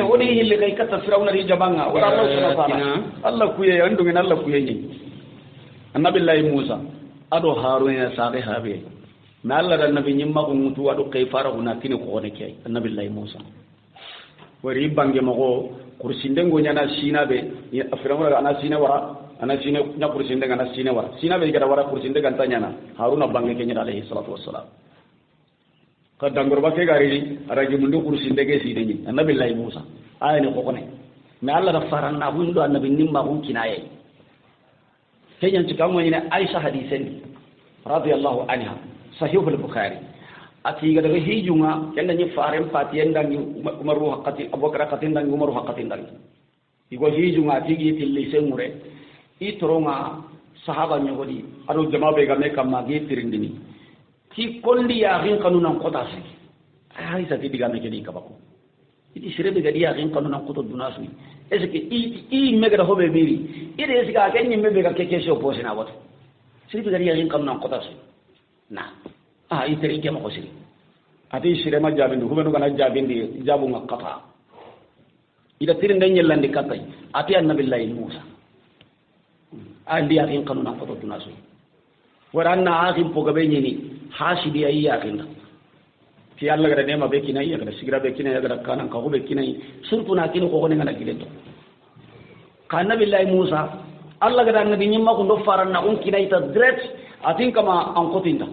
woni hille kay kata firawna ri jabanga wala Allah subhanahu wa ta'ala Allah kuye andu ngin Allah kuye nyi annabi allah musa ado haruna sage habe ma Allah dan nabi nyimma ko mutu ado kay farahuna kini ko ne kay annabi allah musa wari bange mago kursinde ngo nyana sina be firawna ana sina wara ana sina nya kursinde ngana sina wara sina be gara wara kursinde ganta nyana haruna bange kenya alayhi salatu wassalam dangor ba ke gari araji mundu kursi ndege si dengi annabi Allah Musa ayani ko kone me Allah da faranna bundo annabi nimma kun kinaye kenyan cikamo ni Aisha hadisen radiyallahu anha sahih al-bukhari ati ga daga hijunga yanda ni faren patiyen dangi umaru hakati abubakar hakatin dangi umaru hakatin dangi igo hijunga tigi tilli semure itoronga sahaba nyogodi ado jama be ga me kamma gi tirindini ti kondi ya rin kanunan kota sai ai sa ti diga me kedi kabako iti sirebe ga dia rin kanunan kota dunasu eske i mega da hobe biri ide eske ga kenni mebe ga keke sho posina wato sirebe ga dia rin kanunan kota sai na iteri ke mako siri ati sire ma jabindi hubenu kana jabindi jabu ngakata ida tirin den yellandi katay ati annabillahi Musa andi akin kanuna ko to nasu waranna akin pogabe nyini hasidi ayi akinda ti Allah gada nema be kinai gada sigira be kinai gada kanan ka hobe kinai surtu na kin ko ko ngana gileto kan nabillahi Musa Allah gada nabi nyimma ko do faranna on kinai ta direct atin kama an kotinda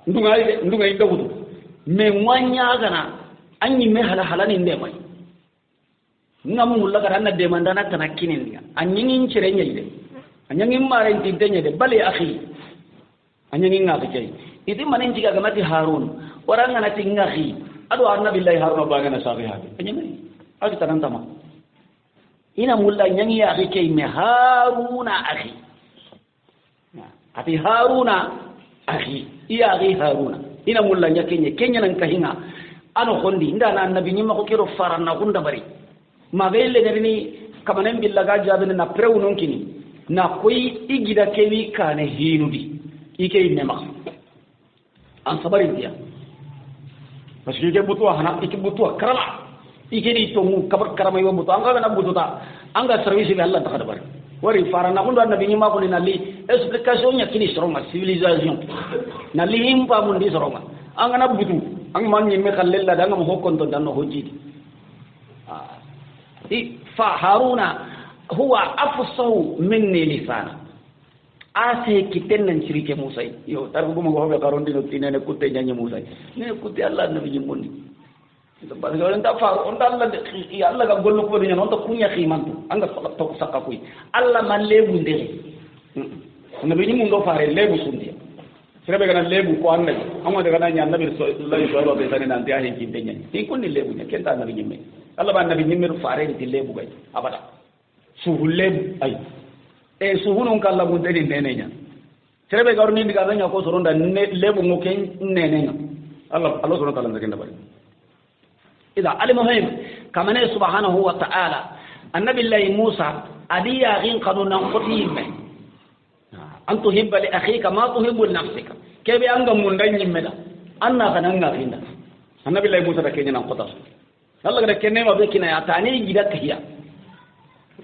ndunga ida wudu me mwanya gana anyi me halani ndemai ngam mulla garanna de mandana tanakinin nga anyingin cirenya ide anyingin maren tintenya de bale akhi anyingin nga kay idi manin jiga gamati Harun waranga na tingahi adu annabillahi Harun bagana sabiha anyingin agi tanantama ina mulla nyangi ya kay me Haruna akhi ati Haruna akhi iya akhi Haruna ina mulla nyakenye kenya nan kahinga ano hondi ndana annabi nyima ko kiro faranna gunda bari magelle garini kamanen billaga jabene na prew non kini na koy igida kewi kane hinudi ike nema an sabari dia parce que butu hana ike butu karama ike di to mu kabar karama yo butu anga na butu ta anga service bi Allah ta dabar wari farana ko annabi nyima ko nali explication nya kini soroma civilisation nali himpa mun di soroma anga na butu ang man nyimme khallella danga mo hokon to danno hojidi فهارون هو أفصح مني لسانا ase kiten nan shirike Musa yo tarbu mo hobe karondi no tinene kutte nyanya Musa ne kutte Allah nabi jimmondi to ba ga ta faru on Allah de ya Allah ga gollo ko nyano to kunya khimantu anga to sakka kuy Allah man lebu ndere nabi ni mun do fare lebu sundi sirabe kana lebu ko annabi amma daga nan ya nabi sallallahu alaihi wasallam nan dia hin kinte nyanya ni kunni lebu ne kenta nabi nyimme Allah ba nabi nyimmiru faare ti lebu gay abada suhu lebu ay e suhunun kala mun deni nenenya serebe garni diga nanya ko soronda lebu ngoken nenenya Allah subhanahu wa ta'ala zakenda bari ida alimuhim kamane subhanahu wa ta'ala annabi Allah Musa adiya gin qanunan qotime an tuhibba li akhika ma tuhibbu li nafsika kebe anga mun dan nyimmeda anna kananga ginda annabi Allah Musa da kenya nan qotas Allah gada kenne ma be kina ya tani gida kahiya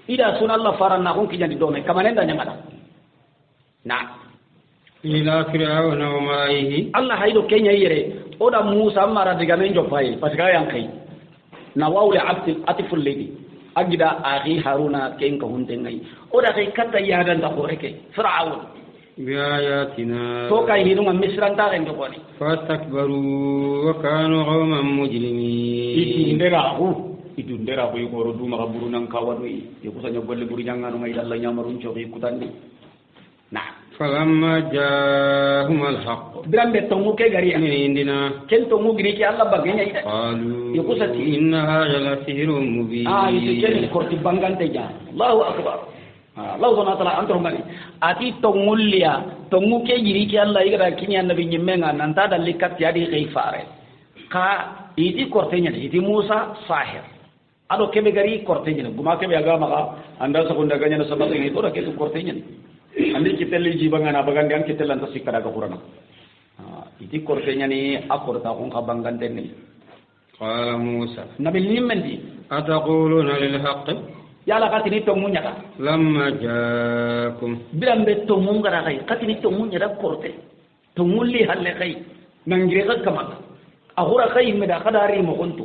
ida sun Allah faran na kun kijandi do me kamane da nyamada na ila fir'auna wa ma'ihi Allah haydo kenya yere oda Musa mara diga men jopai pasga yang kai na wawle atiful lady agida akhi Haruna ken ko hunde ngai oda kai kata yadan da horeke fir'aun biayatina to kai hinu ngam misran ta ren ko ni fastakbaru wa kanu qauman mujrimin iki ndera itu ndera ko yoro duma ka burunan kawadu e ko sanyo golle buru jangano ngai dalla nyamarun cobi kutandi na falamma jaahum alhaq birambe to mu ke gari ani indina ken to mu giri ki Allah bagenya ida qalu yo ko sati inna hadha la sihrun mubin itu ken korti bangante ja Allahu akbar Allah subhanahu wa ta'ala antoro ngani ati to mulya to mu ke giri ki Allah igara kini annabi nyimmenga nanta dalli kat yadi khifare ka idi kortenya idi Musa sahir ado kebe gari kortenya guma kebe aga maka anda sakunda ganya na sabata ini to da ke kortenya andi kitelli jibanga na bagandi an kitelan to sikara ga qur'ana idi kortenya ni akorta ko kabangante ni qala Musa nabi nimmendi ataquluna lil haqq yala katini to munya ka lamma jaakum birambe to mungara kai katini to munya da korte to mulli halle kai nangire ka kamaka ahura kai me da kadari mo kontu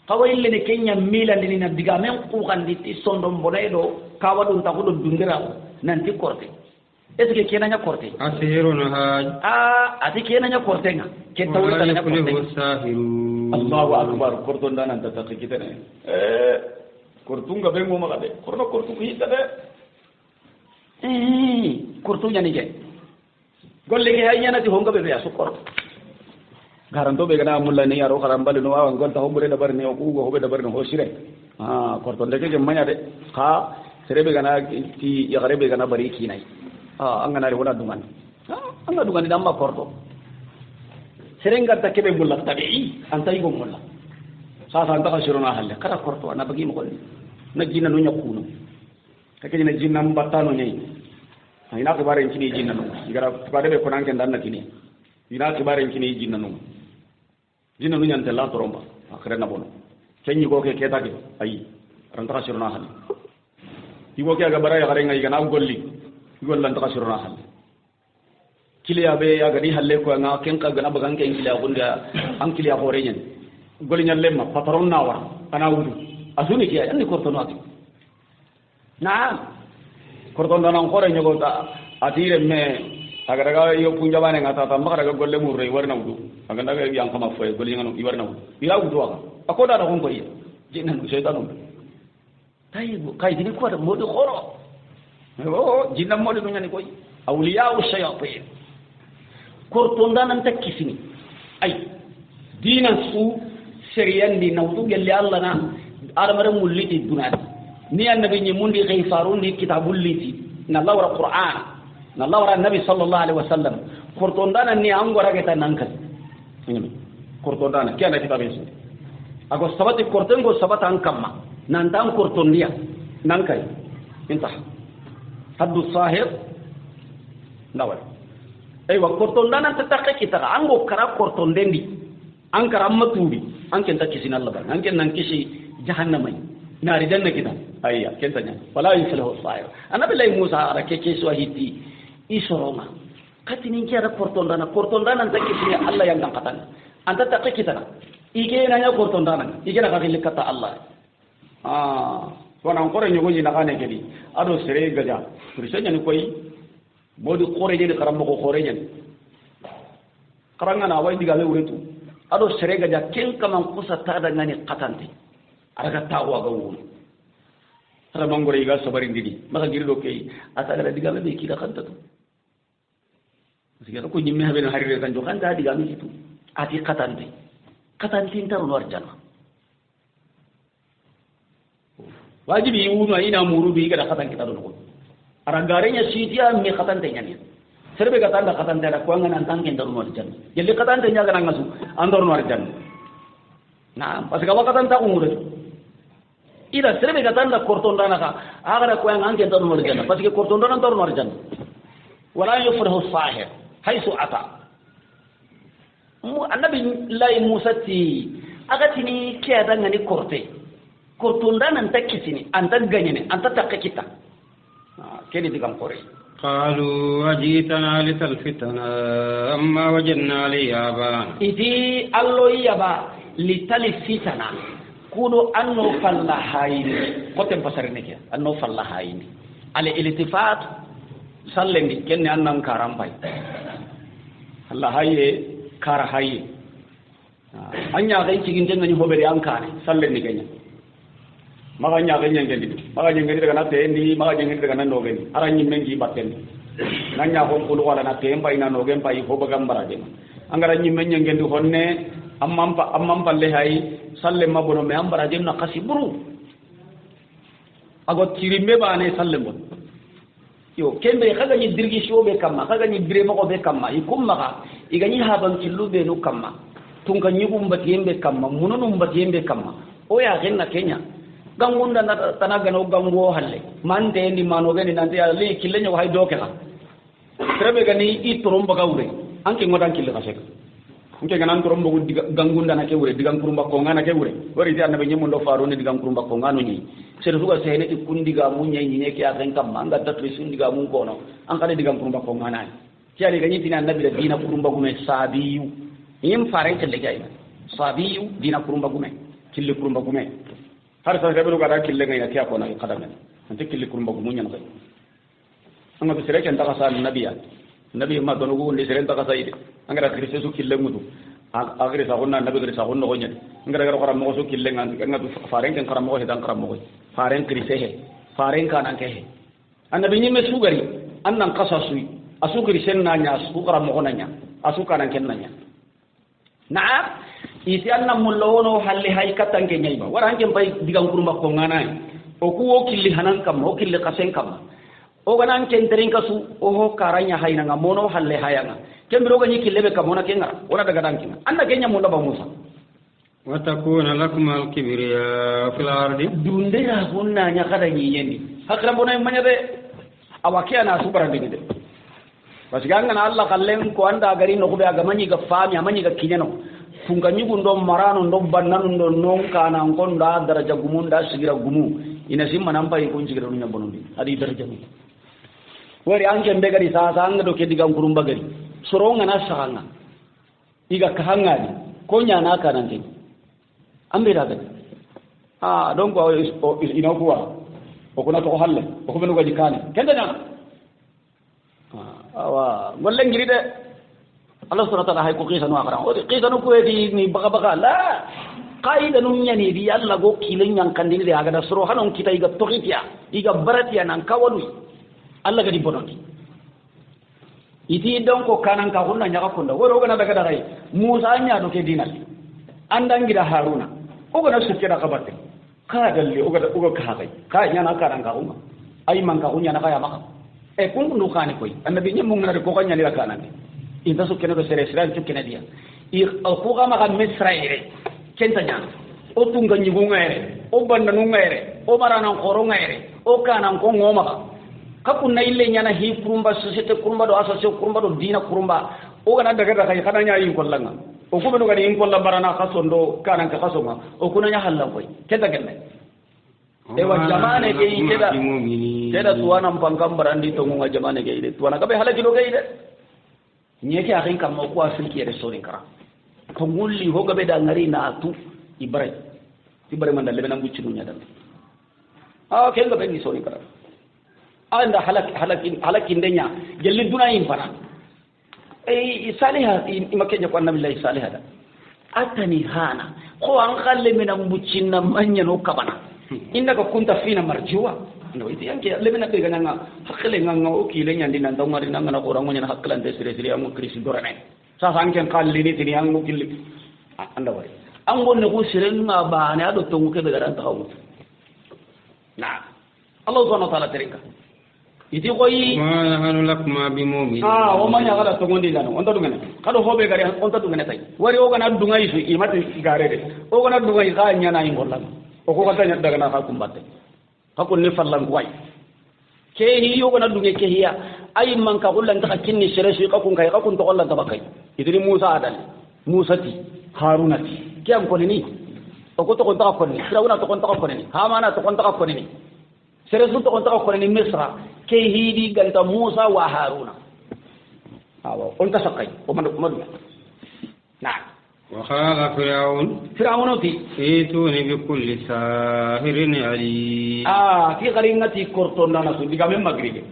kawai le ne kenya milan ni na diga men ku kan di sondom boledo kawadun ta ko dundira nanti korte est ce que kenanya korte asirun haj ati kenanya korte nga ke tawla tanya korte Allahu akbar korto ndana ta kitene kortunga bengo magade korno kortu hita de kortu nyani je golle ke hayana ti honga be ya sukor garanto be gana mulla ni yaro karambal no awan gonta hobre da barne o kugo hobe da barne ho sire korto ndeke je manya de ha serebe gana ti ya garebe gana bari kinai angana re wona dungan anga dungan damma korto serenga takebe mulla tabi antai go mulla sa anta ka shirona halle kara korto na bagi mo golli na jinna no nyakuno kake na jinna mbattano nyai ina ko bare kini jinna no igara bare be konanke ndanna kini ina ko bare kini jinna no nyante la toromba akere na bono kenyi go ke keta ke ayi ranta ka shirona halle igo ke aga bara ya gare ngai gana golli igol lan ta shirona halle kiliya be ya gadi halle ko nga ken ka gana bagan ken kiliya gunda an kiliya hore nyen goli nyalle ma patron na wa ana wudu asuni ki andi korto no ati na korto ndana hore nyogo ta atire me agara ga yo punja bane ngata ta makara ga golle mu re warna wudu aga ndaga yang kama foy goli ngano iwarna wudu ila wudu wa akoda da honko yi jinan du shaytanu tayibu kai dini ko da modu khoro jinan modu nyani koy awliya wa shayatin korto ndana takisini ay dinan su seriyandi nawtu gelle Allah na aramare mulliti dunadi ni annabi ni mundi ghayfarun ni kitabul liti na lawra qur'an na lawra nabi sallallahu alaihi wasallam korto ndana ni angora geta nankal korto ndana kiana kitabe su ago sabati korto ngo sabata an kamma nan tan korto ndiya nankay inta haddu sahib nawal aywa korto ndana tatakka kitaka ango kara korto ndendi an karamma tubi an kenta kisi na Allah an ken nan kisi jahannama nari danna kita ayya kenta nya wala yuslahu sa'ir annabi lay Musa ara keke so hiti isoroma katini kera kortondana ta kisi Allah yang ngakatan anta ta kita ige na nya kortondana ige na kakile kata Allah wana ngore nyugo ni nakane kedi ado sere gaja kurisanya ni koy modi khore je karammo ko khore je karanga na way diga le uretu ado serega ja ken kaman kusa tada ngani qatante araga tawa ga wulu tara mangore iga sabari ndidi maka girdo kay asagara diga be kida khanta to sigara ko nyimme haben harire kan jokan ta diga mi itu ati qatante intar no arjana wajibi wunu ina muru bi ga qatan kita do ko aragarenya sitiya mi qatante nyani serbe kata anda kata anda ko ngana tangke ndor no arjan yelle kata anda nyaga nangasu andor no arjan na pas ka kata anda ko ngure ida serbe kata anda korton dana ka agara ko ngana ndor no arjan pas ke korton dana ndor no arjan wala yufrahu sahir haythu ata annabi lai Musa ti agatini ke adanga ni korton dana ntakisini anta ganyene anta takakita keni digam kore قالوا أجيتنا لتلفتنا أما وجدنا عليه آباءنا إذي الله يبا لتلفتنا كونوا أنه فلاحين قتل بصرنك أنه فلاحين على الالتفات سلني كني أنهم كارم باي فلاحين كارهاي أنيا غير كين جنني هو بري أنكاري سلني كني maka nyaga nyengeli maka nyengeli daga na tendi maka nyengeli daga na nogeni ara nyimmengi batten nanya ko kulu wala na temba ina nogen pai ho bagam baraje angara nyimmen nyengeli honne ammam balle hay salle mabono me ambaraje na kasiburu ago tirimbe bane salle mon yo kembe kaga ni dirgi shobe kamma kaga ni bire mako be kamma ikum maka igani haban kilube no kamma tunga nyugum batiyembe kamma mununum batiyembe kamma oya genna kenya gangunda tanaga no gango halle mante ndi manoge ni nante ya li killenyo hay doke ha trebe gani i toromba gawre anke ngodan kille ka sek anke ganan toromba gangunda na ke wure digan kurumba ko ngana ke wure wari ti annabe nyemu ndo faaro ni digan kurumba ko ngano ni sere suga sene ti kundiga munya ni ne ke akan kam manga tatri sundiga mun kono an kale digan kurumba ko ngana ti ali ganyi tin annabi da dina kurumba gume sabiyu yim faare kelle gay sabiyu dina kurumba gume kille kurumba gume har sa gabe ga kille ngai atiya ko na kadam anti kille kurumba gumu nyan kai anga bisere ken ta sa nabi ma dono go ndi sere ta sa ide anga kristo su kille mudu agri sa honna nabi gri sa honno go nyadi anga ga ko su kille nga du faren ken karam mo he dan karam mo faren kristo he faren kanan ke he annabi nyimme su gari annan qasasu asu kristo na nya su karam mo nanya asu kanan ken nanya na'am isi annam mullono halli hay katange nyayba waran ken bay digam kurumba ko ngana o ku o killi hanan kam o killi qasen kam o ganan ken terin kasu o ho karanya hayna ngamono halle hayanga kembiro ganyi kille be kamona kenga ora daga dankinga anda kenya mulla ba musa wa takuna lakum al-kibriya fil ardi dundera hunna nya kada nyendi hakra bona manya be awakia na subara de pasiganga na Allah kallen ko anda gari no ko be aga manyi ga fami amanyi ga kinyano funga nyugo ndo marano ndo bannanu ndo nonka na ngonda daraja gumunda sigira gumu ina simma nampa ko sigira dunya bonondi adi daraja mi wari anke mbegari sa anga do ke digam kurumba gari soronga na sanga iga kahangani ko nyana kanante ambira ga don ko ina kuwa o kuna to halle o ko benu gaji kane kenda nyana awa gollen giri de Allah subhanahu wa ta'ala hay ko qisa no akara o qisa no ko di ni baga la qaida no nyani di Allah go kilen yang kandini de aga da soro hanon kita iga tokitia iga baratia nan kawalu Allah ga di bonoti iti don ko kanan ka hunna nyaka kunda woro gana daga darai Musa nya do ke dinal andan gida Haruna o gana sukke da kabate ka dalle o ka kai ka nya na karan ka umma ai man ka hunya na kaya maka kun kundu kani koy annabi nyum ngana ko kanya ni kanan inta sukke no sere sere sukke na dia ko ga maka misraire kenta nya o tunga nyugo ngere o banda no ngere o marana ko ngere o kanan ko ngoma kakun na ille nyana hi kurumba societe kurumba do association kurumba do dina kurumba o gana daga daga kana nya yin kollanga o ko beno gadi yin kolla barana kasondo kanan ka kasonga o kuna nya hallan koy keda genne e wa jamane ke keda tuwana mpangam barandi to ngunga jamane ke ide tuwana kabe halaki do ke ide nyeke akin kam ko afiki ede sori kara ko ngulli ho gabe da ngari na tu ibre man dalle benam bucci dunya dal ken gabe ni sori kara anda halakin denya jelli duna yin fana saliha imakenya kwa nabi saliha da atani hana ko an khalle min ambucin na manya no kabana innaka kunta fina marjuwa no iti yanke lemina be gananga hakle nganga o kile nyandi nan taw ngari nan na ko rango nyana haklan de sire sire amu krisi dorane sa sanken kalli ni tini an mukilli anda wari an gonne ko sire nga ba ne ado to nguke be garan taw na Allah subhanahu wa ta'ala terinka iti koyi ma nahanu lakma bimumin o manya gala to ngondi lano onta dungene kado hobe gari onta dungene tay wari o gana dunga isu imati gare de o gana dunga ga nyana ingollan o ko kata nya daga na ka kumbatte hakun ni fallan kwai ke hi yo gana dunge ke hiya ay man ka kullan ta kinni shere shi ka kun kai ka kun to Allah tabakai idri Musa adal Musa ti Haruna ti kiyam ko ni o ko to ko ta ko ni Firawuna to ko ta ko ni Hamana to ko ta ko ni sere sun to ko ta ko ni Misra ke hidi ganta Musa wa Haruna awa on ta sakai o man na wa khala fir'aun ti ituni bi kulli sahirin ali ti garingati korton dana su diga men magrige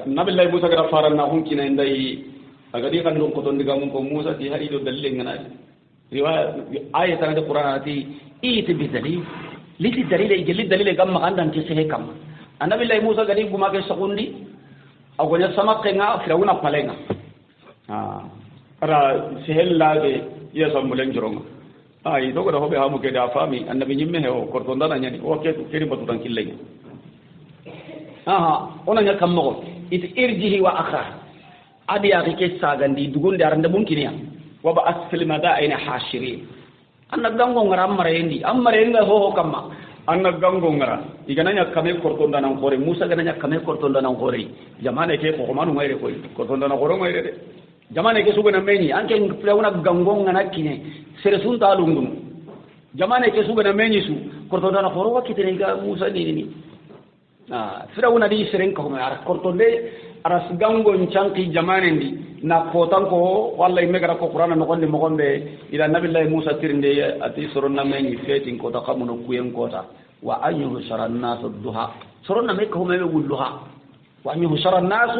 nabillahi Musa gara faran na hunki na ndai aga di kan don ko don diga mun ko Musa ti hari do dalle ngana riwaya ayatan da qur'anati iti bi dalil liti dalil gamma andan ti sehe kam annabi lay Musa gadi guma ke sakundi agonya sama kenga Firawuna palenga ara sehella be ya sambulen joronga ai dogo da hobe hamu ke da fami annabi nyimme he o korto ndana nyani o ke keri batu tan killenga ona nya kammo it irjihi wa akha adi ya ke sagandi dugunde arande munkiniya wa ba asfil madaina hashirin anna gango ngara amare nga ho kamma anna gango ngara igananya kame korto ndana ngore Musa gananya kame korto ndana ngore jamane ke ko manu ngaire ko korto ndana ngoro ngaire de jamane ke sugana meni anke Firawuna gango ngana kine sere sun ta lungum jamane ke sugana meni su korto ndana ngoro wakitene ga Musa ni Firawuna di seren ko ma korto de aras gango nchanki jamane ndi na kotan ko wallahi megara ko qur'ana no gonde mo gonde ila nabillahi Musa tirinde ati soronna meni fetin ko ta kamuno kuyen kota wa ayyuhu sharannas duha soronna me ko me wulluha wa an yuhshara an-nasu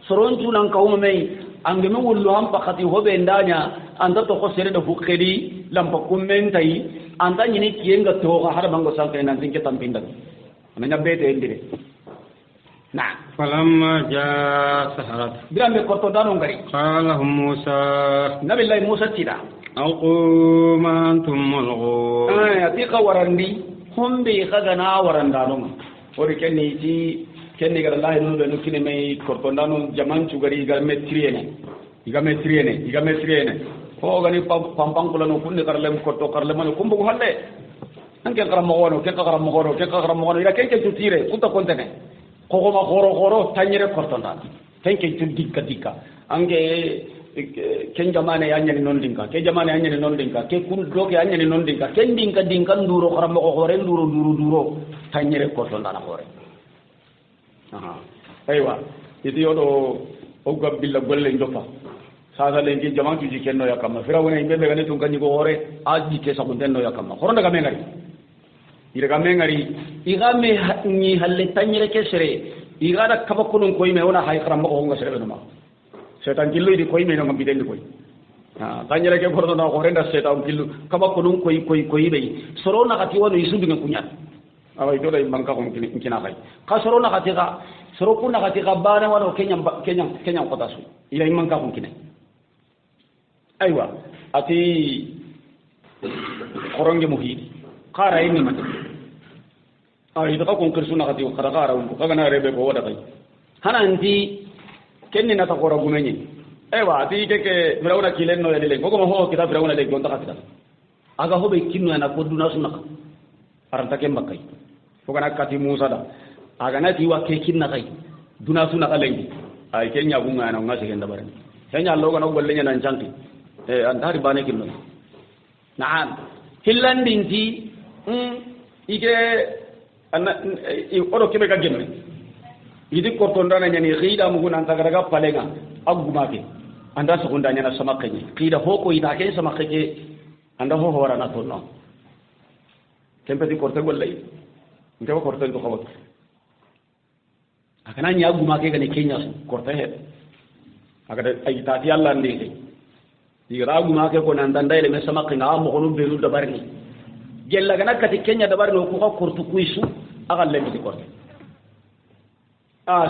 sorontu nan kawma mai an gami wullu han pakati hobe ndanya anda to ko sere da fukkedi lampa kummentai anda nyini kiyenga to har bango sankai nan tinke tampinda amenya bete endire na falamma jaa saharat birambe ko to dano ngari qala hum musa nabillahi musa tida alqu ma antum mulqu ati qawarandi hombe kaga na warandano ori kenni ti kenni gara Allah no be no kine mai kortondano jaman cugari gar metriene iga metriene ko gani pampang kula no kunne karlem korto karlem no kumbu halle anke karamo gono ira kenke tutire kunta kontene ko ma goro tanyere kortondano kenke dikka ange ken jamane yanyani non dinka ke kun doke yanyani non dinka ken dinka nduro karamo ko hore nduro tanyere kortondano hore aywa iti yodo o gabbilla golle ndofa sasa lengi jaman tuji kenno yakama firawuna imbe be gane tun kanyi go hore aji ke sa kundenno yakama horonda game ngari ira game ngari igame ni halle tanyere ke sere igada kaba kunun koy me wona hay karam ko nga sere no ma setan jillu di koy me no ngam bidende koy tanyere ke gordo na hore nda setan jillu kaba kunun koy be soro na kati wono isubi ngakunya awai do dai mangka ko kina kai ka soro na katika soro kuna katika bana wala kenya ko tasu ila mangka ko kina aywa ati koronge muhidi qara ini mata ay do ko kirsu na kati qara ko kaga na rebe ko wada kai hananti kenni na ta ko ragumenyi aywa ati ke firawna kilen no yele ko ko ho kita firawna le gonta katika aga hobe kinno na ko duna sunaka aranta ke makai fogana kati musa da aga na tiwa ke kinna kai duna suna kalengi ay kenya bunga na ngase kenda bare kenya logo na golle nya nan janti antari bane kinno na'am hillandinti ike anna odo kebe ka gemme idi kortonda na nyani khida mu guna anta garaga palenga aguma ke anda sokunda nya na sama kenye khida hoko ida ke sama keke anda ho hora na tonno kempeti korte golle ndewa korte to khawat akana nya aguma ke gane kenya korte he agada ay tati alla ndeke diga aguma ke ko nan dandai le sama kenga mo kono belu dabarni gella gana kati kenya dabarni ko ko kortu kuisu aga le mi korte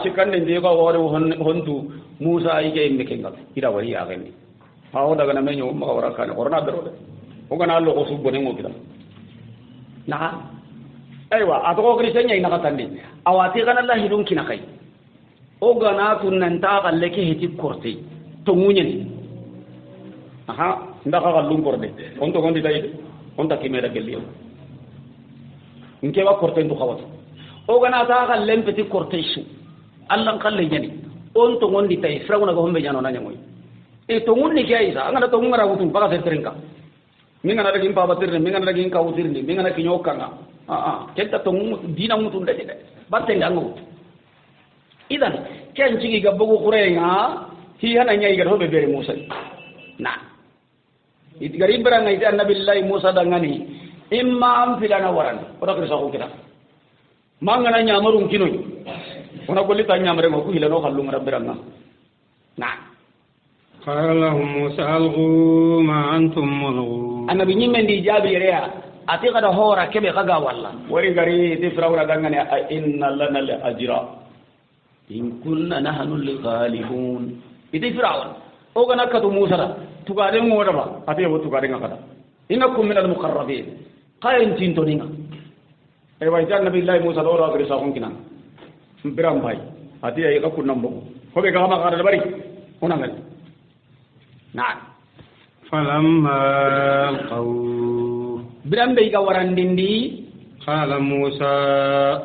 sikande ndi ko wore hontu musa ay ke inde kenga ida wari agani hawo daga na menyo ma wara kana korona daro de o gana lo ko subbo ne ngo kita na aywa atoko kristenya ina katandi awati kana Allah hidun kina kai o gana kunnan ta kalle ke heti korte to munyen ndaka kallum korde on to gondi dai on ta kimera gelliyo nke wa korte ndu khawat o gana ta kalle peti korte su Allah kalle nyani on to gondi tay frawna go hombe nyano nanya moy e to munni kaisa ngana to ngara wutum baka setrenka minga na dagin papa tirne minga na dagin ka utirni minga na kinyo kanga ketta to dina mutun dade batte ngangu idan ken cigi gabbugo kurenga hi hana nyai gar hobe bere musa na it gari baranga ite annabillahi musa dangani imma am filana waran oda ko sago kita mangana nyamarun kinoy ona golli ta nyamare ko hilano khallu rabberanga na qala lahum musa alqu ma antum mulqu annabi nyimmen di jabi reya ati kada hora kebe kaga walla wari gari ti firawna dangane inna lana la ajra in kunna nahnu al ghalibun iti firawn o gana kadu musa da tugade ngoda ba ati wo tugade ngakada innakum min al muqarrabin qayn tinto ninga e way tan nabillahi musa do ra gari sa kon kinan biram bay ati ay ka kunam bo ko be ga ma kada bari onangal na'am falamma alqaw biram be ga warandindi qala musa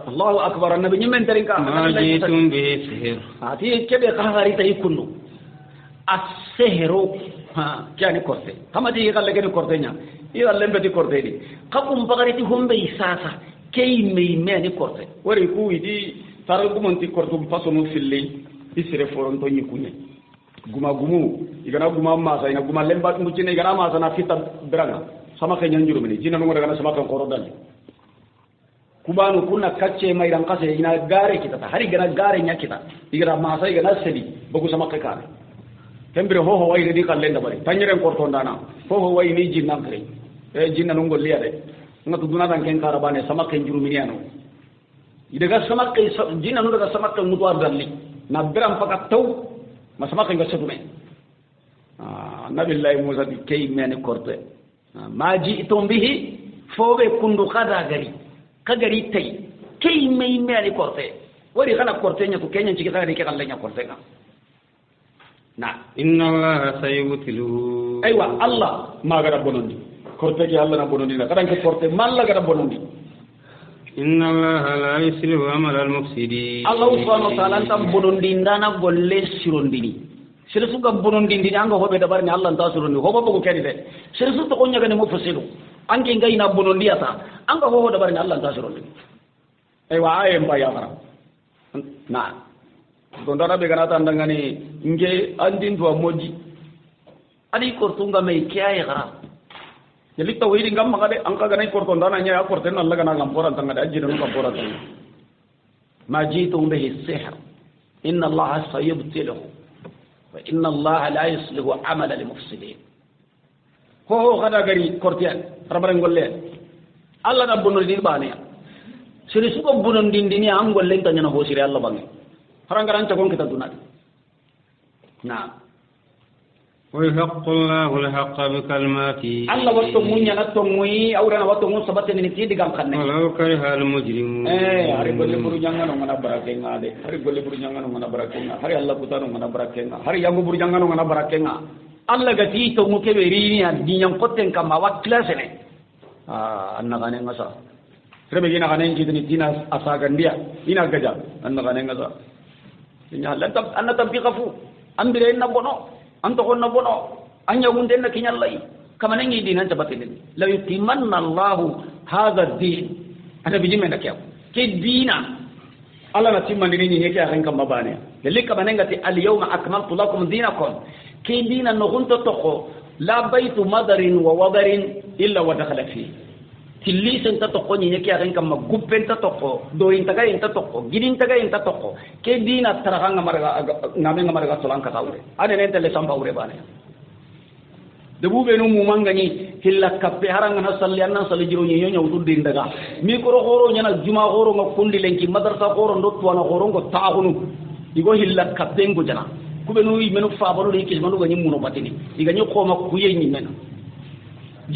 Allahu akbar annabi nyimmen tarinka ma jitum bi sihr ati kebe khari tay kunno as-sihru kyani korte kama di galle gene korte nya ira lembe di korte di kakum bagari ti hombe isasa kay me ni korte wari ku idi taral ko monti korto paso no filli isere foron to nyikunya guma gumu igana guma ma sa ina guma lemba mu cine igana ma sa na fitta beranga sama ke nyanjuru mini jina mo daga sama kan koro dal kubanu kunna kacce mai ran kase ina gare kita hari gana gare nya kita igra ma sai gana sedi bugu sama ke kare kembere ho ho wai di kalle nda bari tanyere ko to ndana ho ho wai ni jinna kare e jinna no ngol liya de ngatu duna dan ken karabane sama ken juru miniano idaga sama ke jinna no daga sama ke mutuar dalli na biram fakat taw ma sama ke ngasetu me nabillahi musa bi kay men korte ma ji'tum bihi fobe kundu kada gari kagari tay kay may men korte wari kana korte nya ko kenya ciki tagari ke kan lenya korte ka na inna allaha sayubtiluhu aywa allah ma gara bonondi korte ki allah na bonondi na kadan ke korte malla gara bonondi inna allaha la yuslihu amala al-mufsidin allah subhanahu wa ta'ala tam bonondi ndana golle sirondini sirsu ga bonondi ndini anga hobe dabar ni allah ta sirondi hobo bugo kedi de sirsu to onya ga ne mufsidu ange ngai na bonondi ata anga hobo dabar ni allah ta sirondi aywa ayem ba ya mara na don dara be ganata ndangani nge andin do moji ani kortunga me kiyaye gara yeli tawhid ngam magade anka ganai korton dana nya korten Allah gana gampora tanga da ajira no gampora tanga ma jitu bihi sihr inna Allah sayubtiluhu wa inna Allah la yuslihu amala lil mufsidin ho gada gari kortian rabare ngolle Allah na bono di bane siri suko bono dindini am golle tanya no hosire Allah bangi harangaran cagon kita dunat na ويحق الله الحق بكلماته الله وتمنيا نتموي أو رنا وتمون سبتة نتيجة دكان خنّة ولو كره المجرمون hari boleh berjangan dengan berakenga de hari boleh berjangan dengan berakenga hari Allah putar dengan berakenga hari yang berjangan dengan berakenga Allah gati to muke beri ni di yang koten kama wakila sene anak ane ngasa serba gina ane kita ni tina asagan dia ina gaja anak ane ngasa ini halan tab anak tab kafu ambil ina bono anto konna bono anya gunde na kinyallai kama nangi dinan tabatin la yutimanna Allah hadha ad-din ana bijime na kya ke dina Allah na timman dini ni ke akan kama bane dalil kama nangati al-yawma akmaltu lakum dinakum ke dina no gunto toko la baytu madarin wa wadarin illa wa dakhala fi tilli sen ta toko ni ke akan kama guppen ta toko do intaga inta toko gidin taga inta toko ke dina taranga marga ngame marga solan ka tawre ane ne tele samba ure bane debu benu mu mangani hilla kappe haranga na salli anna salli jiro nyi nyaw tudde ndaga mi ko horo nyana juma horo ngo kundi lenki madrasa horo ndottu wana horo ngo taahunu igo hilla kappe ngo jana kubenu menu faabalo de kismanu ganyi muno batini iganyi khoma kuye nyi mena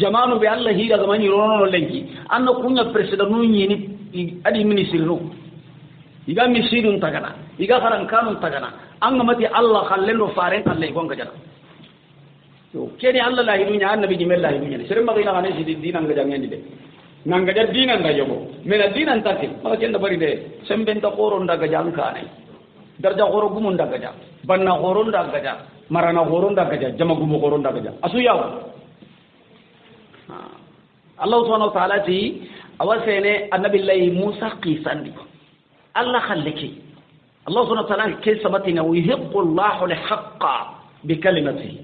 jamanu be Allah higa zamani rono lenki anna kunya president nu nyi ni adi ministre no iga misirun tagana iga haran kanun tagana anga mati Allah khallelo faren kalle gonga jana yo keni Allah la hidunya annabi ji mella hidunya sere magina ngane sidi dinan ga jangen de nanga ja dinan ga yobo mena dinan takki maka kenda bari de semben ta qoron daga janka ne darja qoro gumun daga ja banna qoron daga ja marana qoron daga ja jama gumu qoron daga ja asu yawo Allah subhanahu wa ta'ala ti awasene annabi Allah Musa qisandi Allah khallaki Allah subhanahu wa ta'ala ke sabatina wa yuhiqqu Allahu al-haqqa bi kalimatihi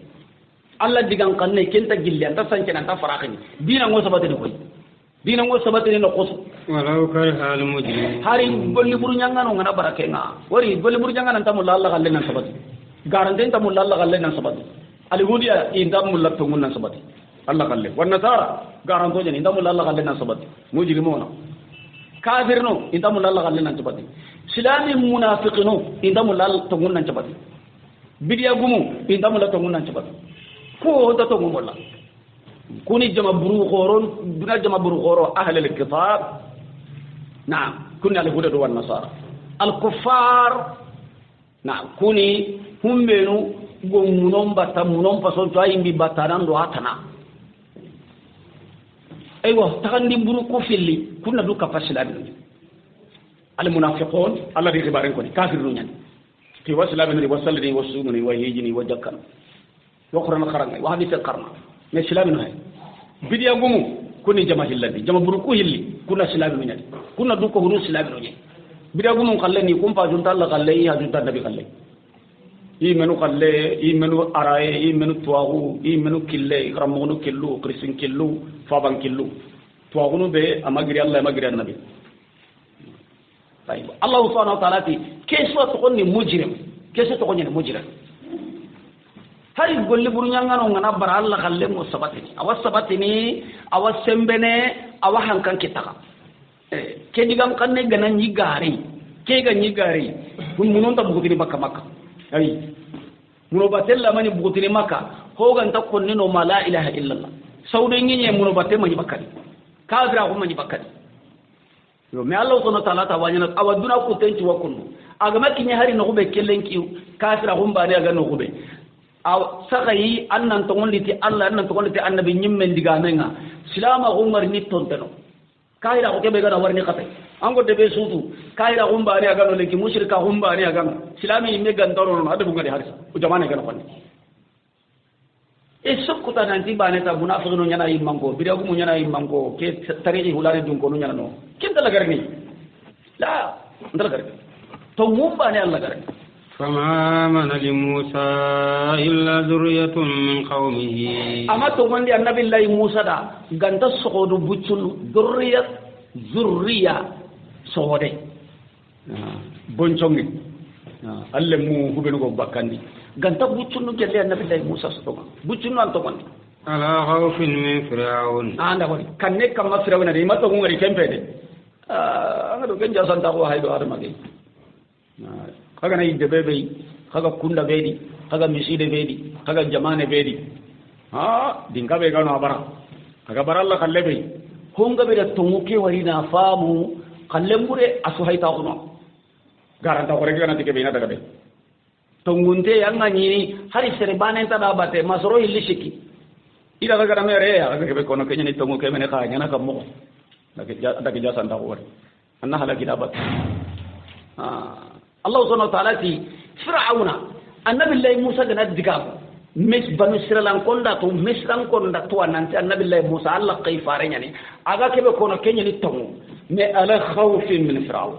Allah digan kanne kenta gillan ta sanke nan ta farakhini dina ngo sabatina koy dina ngo sabatina no qos walau kariha al-mujrim hari golli buru nyangano ngana barakenga wari golli buru nyangana tamulla Allah galle nan sabati garanten tamulla Allah galle nan sabati al-hudiya indam mulla tungun nan sabati Allah galle wan nasara garanto jeni indam mulla Allah galle nan sabati mujrimuna kafirno indam mulla Allah galle nan sabati islami munafiqino indam mulla tungun nan sabati bidiya gumu indam mulla tungun nan sabati ko da tungun mulla kuni jama buru khoron duna jama buru khoro ahli al-kitab na'am kunna al-huda wan nasara al-kuffar na'am kuni humbenu gomunon bata munon paso to ayimbi batanan do atana aywa takandi buru ko filli kunna du kapasilan al-munafiqun alladhi khibaran kuni kafirun yani fi wasalabin wa sallini wa sumuni wa hijini wa jakkan wa qur'an kharanga wa hadith qarna ne silamin hay bidiya gumu kuni jama hillandi jama buru ko hilli kuna silamin nyadi kuna du ko huru silamin nyadi bidiya gumu kallani kum pa junta Allah kallai ha junta nabi kallai i menu kalle i menu araye i menu tuagu i menu kille ramonu killu krisin killu faban killu tuagu be amagiri Allah amagiri nabi طيب الله سبحانه وتعالى كيف تكون مجرم كيف تكون مجرم هاي يقول لي برونيا ngano ngana bara Allah khalle mo sabatini awas sembene awa hankan kitaka ke digam kanne gana nyigari ke ga nyigari munon ta bugutini makka ay muno batella mani bugutini makka ho ganta konni no la ilaha illallah sawde nginye muno batte mani bakkani kafira ko mani bakkani yo me Allah subhanahu wa ta'ala ta wanyana awaduna ko tenci wakunno aga makinya hari no be kellenki kafira ko mbani aga no be aw sakayi annan to ngoliti Allah annan to ngoliti annabi nyimmen digamenga silama ko ngari ni tonteno kaira ko kebe gara warni kate ango debe sutu kaira ko mbani aga no leki mushrika ko mbani aga silami imme gandoro no adabu ngari harisa o jamane gana fanni e sokkuta nanti bane ta munafiqu no nyana immango bidagu mu nyana immango ke tarihi hulare dun ko no nyana no kin dala garni la ndala garni to mumba ne Allah garni فما آمن لموسى إلا ذرية من قومه أما تقول لي النبي الله موسى دا غانتا سقود بوتشل ذرية سودة بونشونغي الله مو هبنو بكاندي غانتا بوتشل نجلي النبي الله موسى سوما بوتشل أنتو من على خوف من فرعون أنا بقول كنك كم فرعون ده ما تقول غير كم بده أنا لو كان جالس أنت هو هاي دوار ماجي kaga na yidde bebe kaga kunda bedi kaga miside bedi kaga jamane bedi dinga be gano abara kaga baralla kalle be honga be da tumuke wari na famu kallembure asu hayta kuno garanta ko rega na tike be na daga be tongunte yanga ni hari sere banen ta da bate masoro hilli shiki ida daga na mere ya daga be kono kenya ni tumuke mene ka nyana kammo daga jasa nda ko wari anna halaki da bat الله سبحانه وتعالى فرعون النبي الله موسى كان دغاب مس بنو اسرائيل كوندا تو مسران كوندا تو انت النبي الله موسى الله كيف فارني اغا كبه كونو كني لتمو مي على خوف من فرعون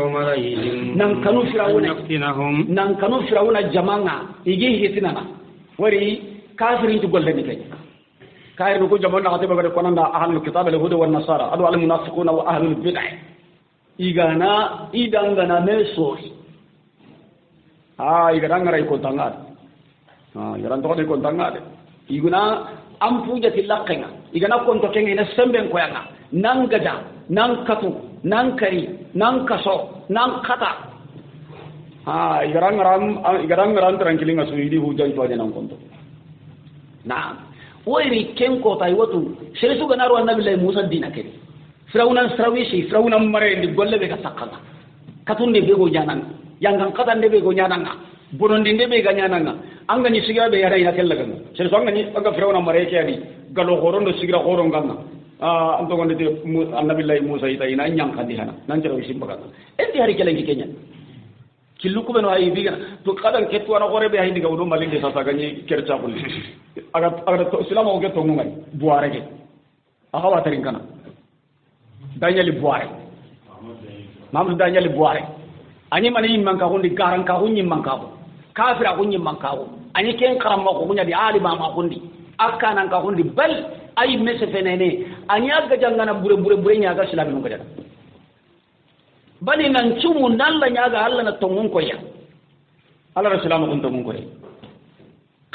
وملئهم نان كانوا فرعون يفتنهم نان كانوا فرعون جماعه يجي هتنا وري كافرين تقول لي كاي كاير كو جماعه هتبه بده كوندا اهل الكتاب اليهود والنصارى ادو المنافقون واهل البدع igana idangana mesori igadangara ikontangade igarantokode ikontangade iguna ampujati lakkenga igana konto kenga ina semben koyanga nan gaja nan katu nan kari nan kaso nan kata igarangaran tranquilinga suidi hujan tuane nan konto na oiri kenko tay watu seresu ganaru annabi Musa dinakere Firaunan Srawisi, Firaunan mare di golle be kasakala. Katun de bego janang, yang katan de bego nyananga, buron de bego nyananga. Anga ni sigira be yara ina kellaga. Sere songa ni aga Firaunan mare ke ari, galo horon do sigira horon ganga. Anto gonde de annabi Allah Musa ita ina nyang kadihana. Nan jero isim baga. Enti hari kelengi Kenya. Killuku beno ay biga to kadan ketu ana gore be hay diga wodo malinde sasa gani kercha kulli. Aga to silama o geto ngai buare ke. Aha watarin kana. Daniel Boire Mamadou Daniel Boire ani mani manka hundi garan ka hunni manka ko kafira hunni manka ko ani ken karamma ko hunya di ali ma hundi akana ka hundi bal ay mese fenene ani aga jangana bure nya ga islamin ko jada bali nan cumu nalla nya ga Allah na tongun ko ya Allah rasulama kun tongun ko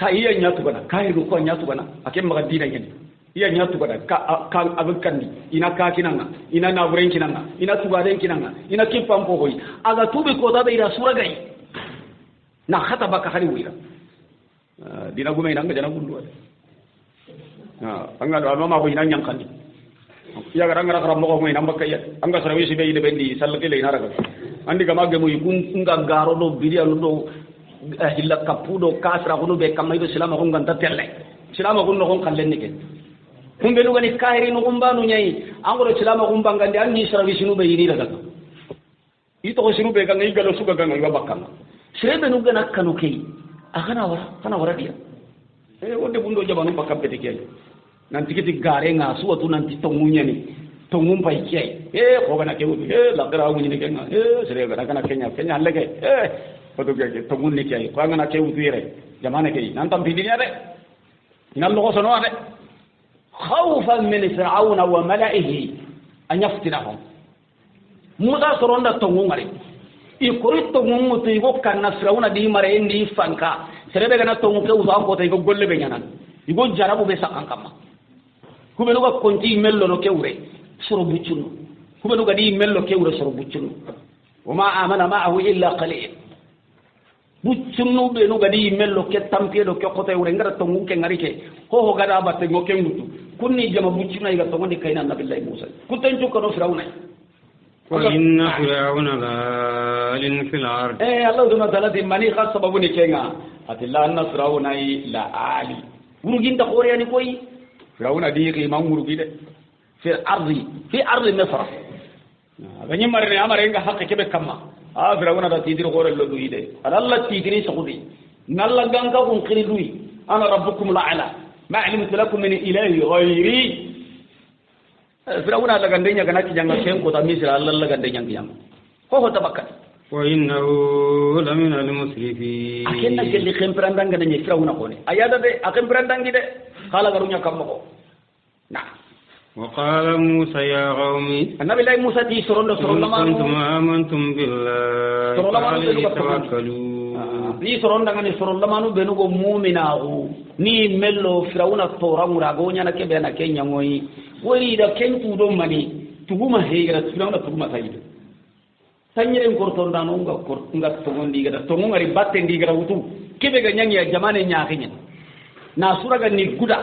ka iya nya tugana kai ru ko nya tugana akem maga dina yen iya nyatu bada ka abukandi ina ka kinanga ina na buren kinanga ina tugaren kinanga ina kipam ko hoy aga tubi ko da ira sura gai na khata baka hari wira dina gume ina ngajana gundu anga do ma ko ina nyankandi ya gara ngara kara mo ko ina mbaka ya anga service be ide bendi sallake le ina raga andi gama ge muy kunga garo do bidiya do hilla kapudo kasra ko be kamaydo silama ko nganta telle silama ko no ko kallen ni ke kumbe lu gani kahiri no gumbanu nyai angoro silama gumbanga ndi anni service nu be yiri daga ito ko sinu be ganga igalo suga ganga iwa bakanga sirebe nu gana kanu kei akana wara dia wonde bundo jabanu bakam pete kei nanti kiti gare nga suwatu nanti tongunya ni tongum pai kei ko gana kewu la gara wu ni kenga sirebe kana kenya lege foto ge tongun ni kei ko gana kewu tuire jamane kei nantam bidinya de inallo ko sono ade خوفا من فرعون وملئه أن يفتنهم musa soronda tongu ngari ikori tongu mutu igo kanna firawuna di mare ndi fanka serebe gana tongu ke uzo ko tay go golle be nyana igo jarabu be sakan kama kubenu ga konti mello no kewre soro buccunu kubenu ga di mello kewre soro buccunu wama amana ma'ahu illa qalil buccunu be no ga di mello ke tampie do ke ko tay wure ngara tongu ke ngari ke ho gada batte go ke ngutu kunni jama buccuna iga tongu di kayna nabillahi musa kutanju ko no firawuna وإن فرعون لعال في الأرض الله سبحانه وتعالى ماني خاص سببني كينا أتلا أن فرعون لعال ورجين تقول يعني كوي فرعون ديري ما ورجين في أرض مصر بني مرني أمرين حق كبر كما فرعون هذا تيجي غور اللو يده الله تيجي سعودي نلا جانكا ونقري لوي أنا ربكم الأعلى ما علمت لكم من إله غيري فرعون هذا كنديnya kana kijanga kenko ta misra Allah la kandenya kiyam ko tabakkat wa innahu lamina al-musrifin akenna gelli khemprandang kandenya fir'aun ko ne ayada de akhemprandang gide kala garunya kammo na wa qala musa ya qaumi annabi lay musa ti sorondo ma antum amantum billahi alayhi tawakkalu ni soronda ngani sorondo manu benugo mu'minahu ni mello fir'auna toramura go nyana kebe na kenya ngoyi wori da kentu do mani tuguma hegira fir'auna tuguma sayid tanyere korton da no nga tongondi gada tongongari batte ndigara wutu kebe ga nyangi jamane nyaakenya na suraga ni guda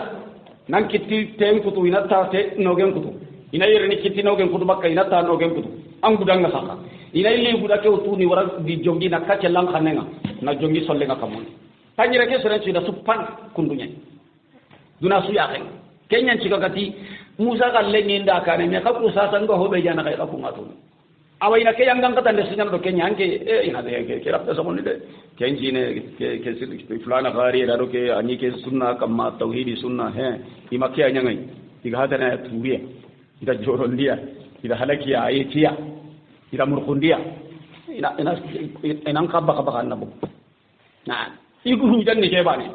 nan kitti ten kutu ina ta te nogen kutu ina yere ni kitti nogen kutu bakka ina ta nogen kutu an guda nga saka ina ile guda ke wutu ni wara di jongi na kace lang khanenga na jongi solle nga kamon tanyere ke sere ci da supan kundunya duna su yaake kenyan ci gati musa galle ni nda kana me ka ku sa san go hobe jana kai ka ku ngatu awayna ke yangang kata de sinan do kenya anke ina de ke rapta samon de kenji ne ke fulana gari da do ke ani ke sunna kamma tauhidi sunna he imakia nyangai diga hadana tuwiya ida jorondia ida halakia ayetiya ida murkundia ina kabaka nabu na iguru janni ke bani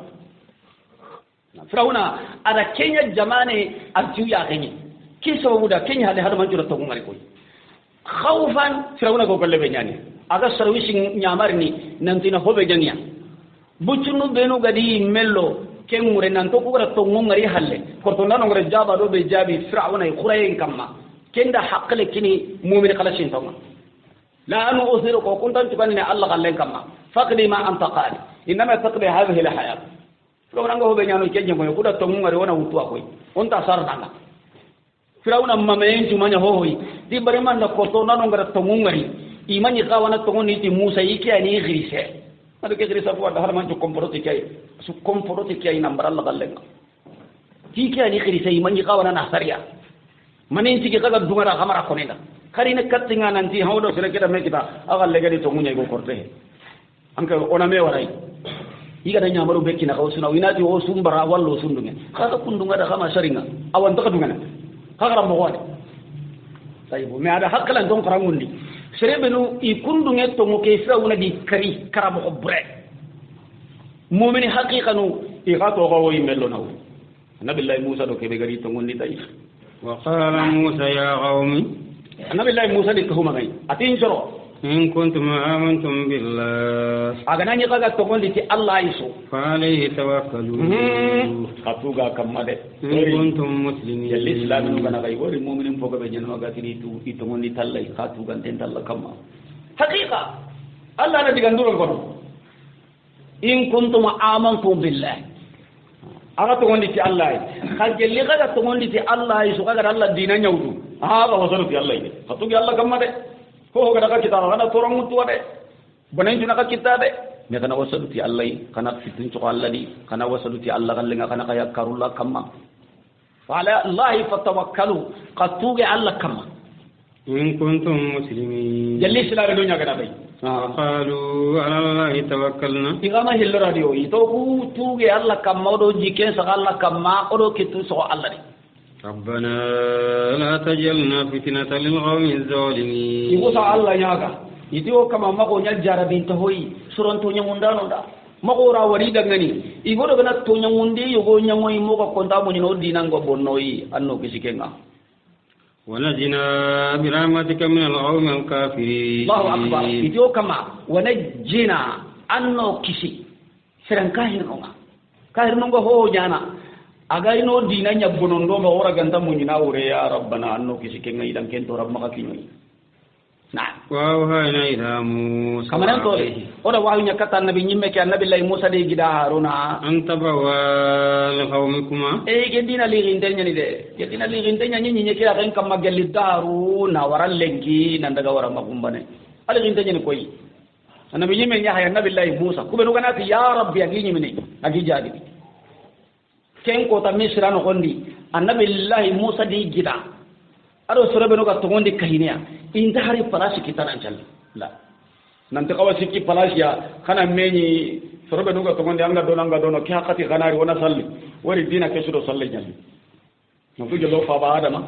Firauna ada kenya jamane arjuya kenyi kiso muda kenya hade hada manjura to ngari koy khawfan Firauna go golle be nyani aga service nyamarni nantina hobe janya bucunu benu gadi mello kengure nan to ko to ngari halle ko to nano ngare jaba do be jabi Firauna khurayen kamma kenda haqqale kini mu'min khalashin tawma la anu usiru ko kuntan tibani Allah kallen kamma faqdi ma anta qali inma taqdi hadhihi alhayat Firauna ngo be nyano kenje ko kuda to ngare wona wutu akoy on ta sarnanga Firauna mamayen jumanya hoyi di bare manda ko to nano ngara to ngari imani kawana to ngoni ti Musa yiki ani grise ado ke grise fo da har man to komporoti kay su komporoti kay nambara Allah gallenga yiki ani grise imani kawana na sariya manin ti ke kaga dungara kamara konena karine kattinga nanti hawdo sere kita me kita aga legadi to ngunya go korte anka ona me warai iga da nyamaru bekki na kawsuna winati o sumbara wallo sundunga kaga kundunga da kama sharinga awan to kadungana kaga mo wone sayibu me ada hakkalan don karangundi serebenu i kundunga to mo ke Firauna di kari karamo ko bre mu'mini haqiqanu i gato go wi mello naw nabillahi Musa do ke be gari to ngondi tay wa qala Musa ya qaumi nabillahi Musa di ko magay atin soro in kuntum amantum billah agananya kaga to ngondi ti Allah iso fa alayhi tawakkalu katuga kamade in kuntum muslimin ya islamu kana kay wori mu'minin foga be jenno ga tini tu to ngondi tallay katuga den talla kamma haqiqa Allah na diga nduro kono in kuntum amantum billah aga to ngondi ti Allah khajelli kaga to ngondi ti Allah iso kaga Allah dina nyawdu aga wasalu ti Allah katuga Allah kamade ko ga daga kita kana torong mutu ade banen juna ka kita de me kana wasalu ti Allah kana fitin to Allah di kana wasalu ti Allah kallenga kana kaya karulla kamma wala Allah fatawakkalu qatuge Allah kamma in kuntum muslimin jalli sila dunya kana bay qalu ala Allah tawakkalna igama hillo radio ito ku tuge Allah kamma do jike sa Allah kamma odo kitu so Allah di ربنا لا تجعلنا فتنة للقوم الظالمين يقول الله ياغا يتيو كما ماكو نجارا بنت هوي سورون تو نيموندانو دا mako ra wari dangani igodo bana to nyangundi yogo nyangoy mo ko konta mo no dinango bonnoyi anno kisikenga ونجنا برحمتك من القوم الكافرين الله أكبر إتيو كما ونجنا أنو كسي سرن كاهر نونغا هو جانا أغاينو دينا نيبونون دوما ورا غانتا مونينا وري يا ربنا أنو كسي كينا إدان كنتو رب مكا كينوي نعم وأوحينا إلى موسى كما نقول ورا واو نيكاتا النبي نيمه كي النبي الله موسى دي غدا هارون أنت بوا لقومكما جدينا لي غينتنيا ني دي جدينا لي غينتنيا ني ني كي اخن كما غلي دارو نا ورا لنكي نندغا ورا مغومبane ali غينتنيا ني كوي النبي نيمه يا النبي الله موسى كوبنو غنات يا ربي اغي نيمني اغي جادي كين كو تا مصر no gondi النبي الله موسى دي غدا ado sorobe no ga to gondi kahinia inta hari palasi kitana jall la nanti kawasi ki palasi ya kana meni sorobe no ga to gondi anga dono ki hakati ganari wona salli wari dina ke sudo salli jalli no fu jelo fa ba adama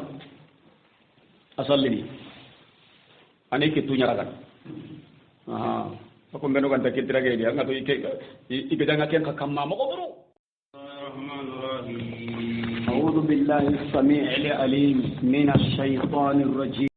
asalli ni ani ki tunya ragan ko mbeno kan takitira ge dia ngato ike danga ken ka kamma mo ko buru أعوذ بالله السميع العليم من الشيطان الرجيم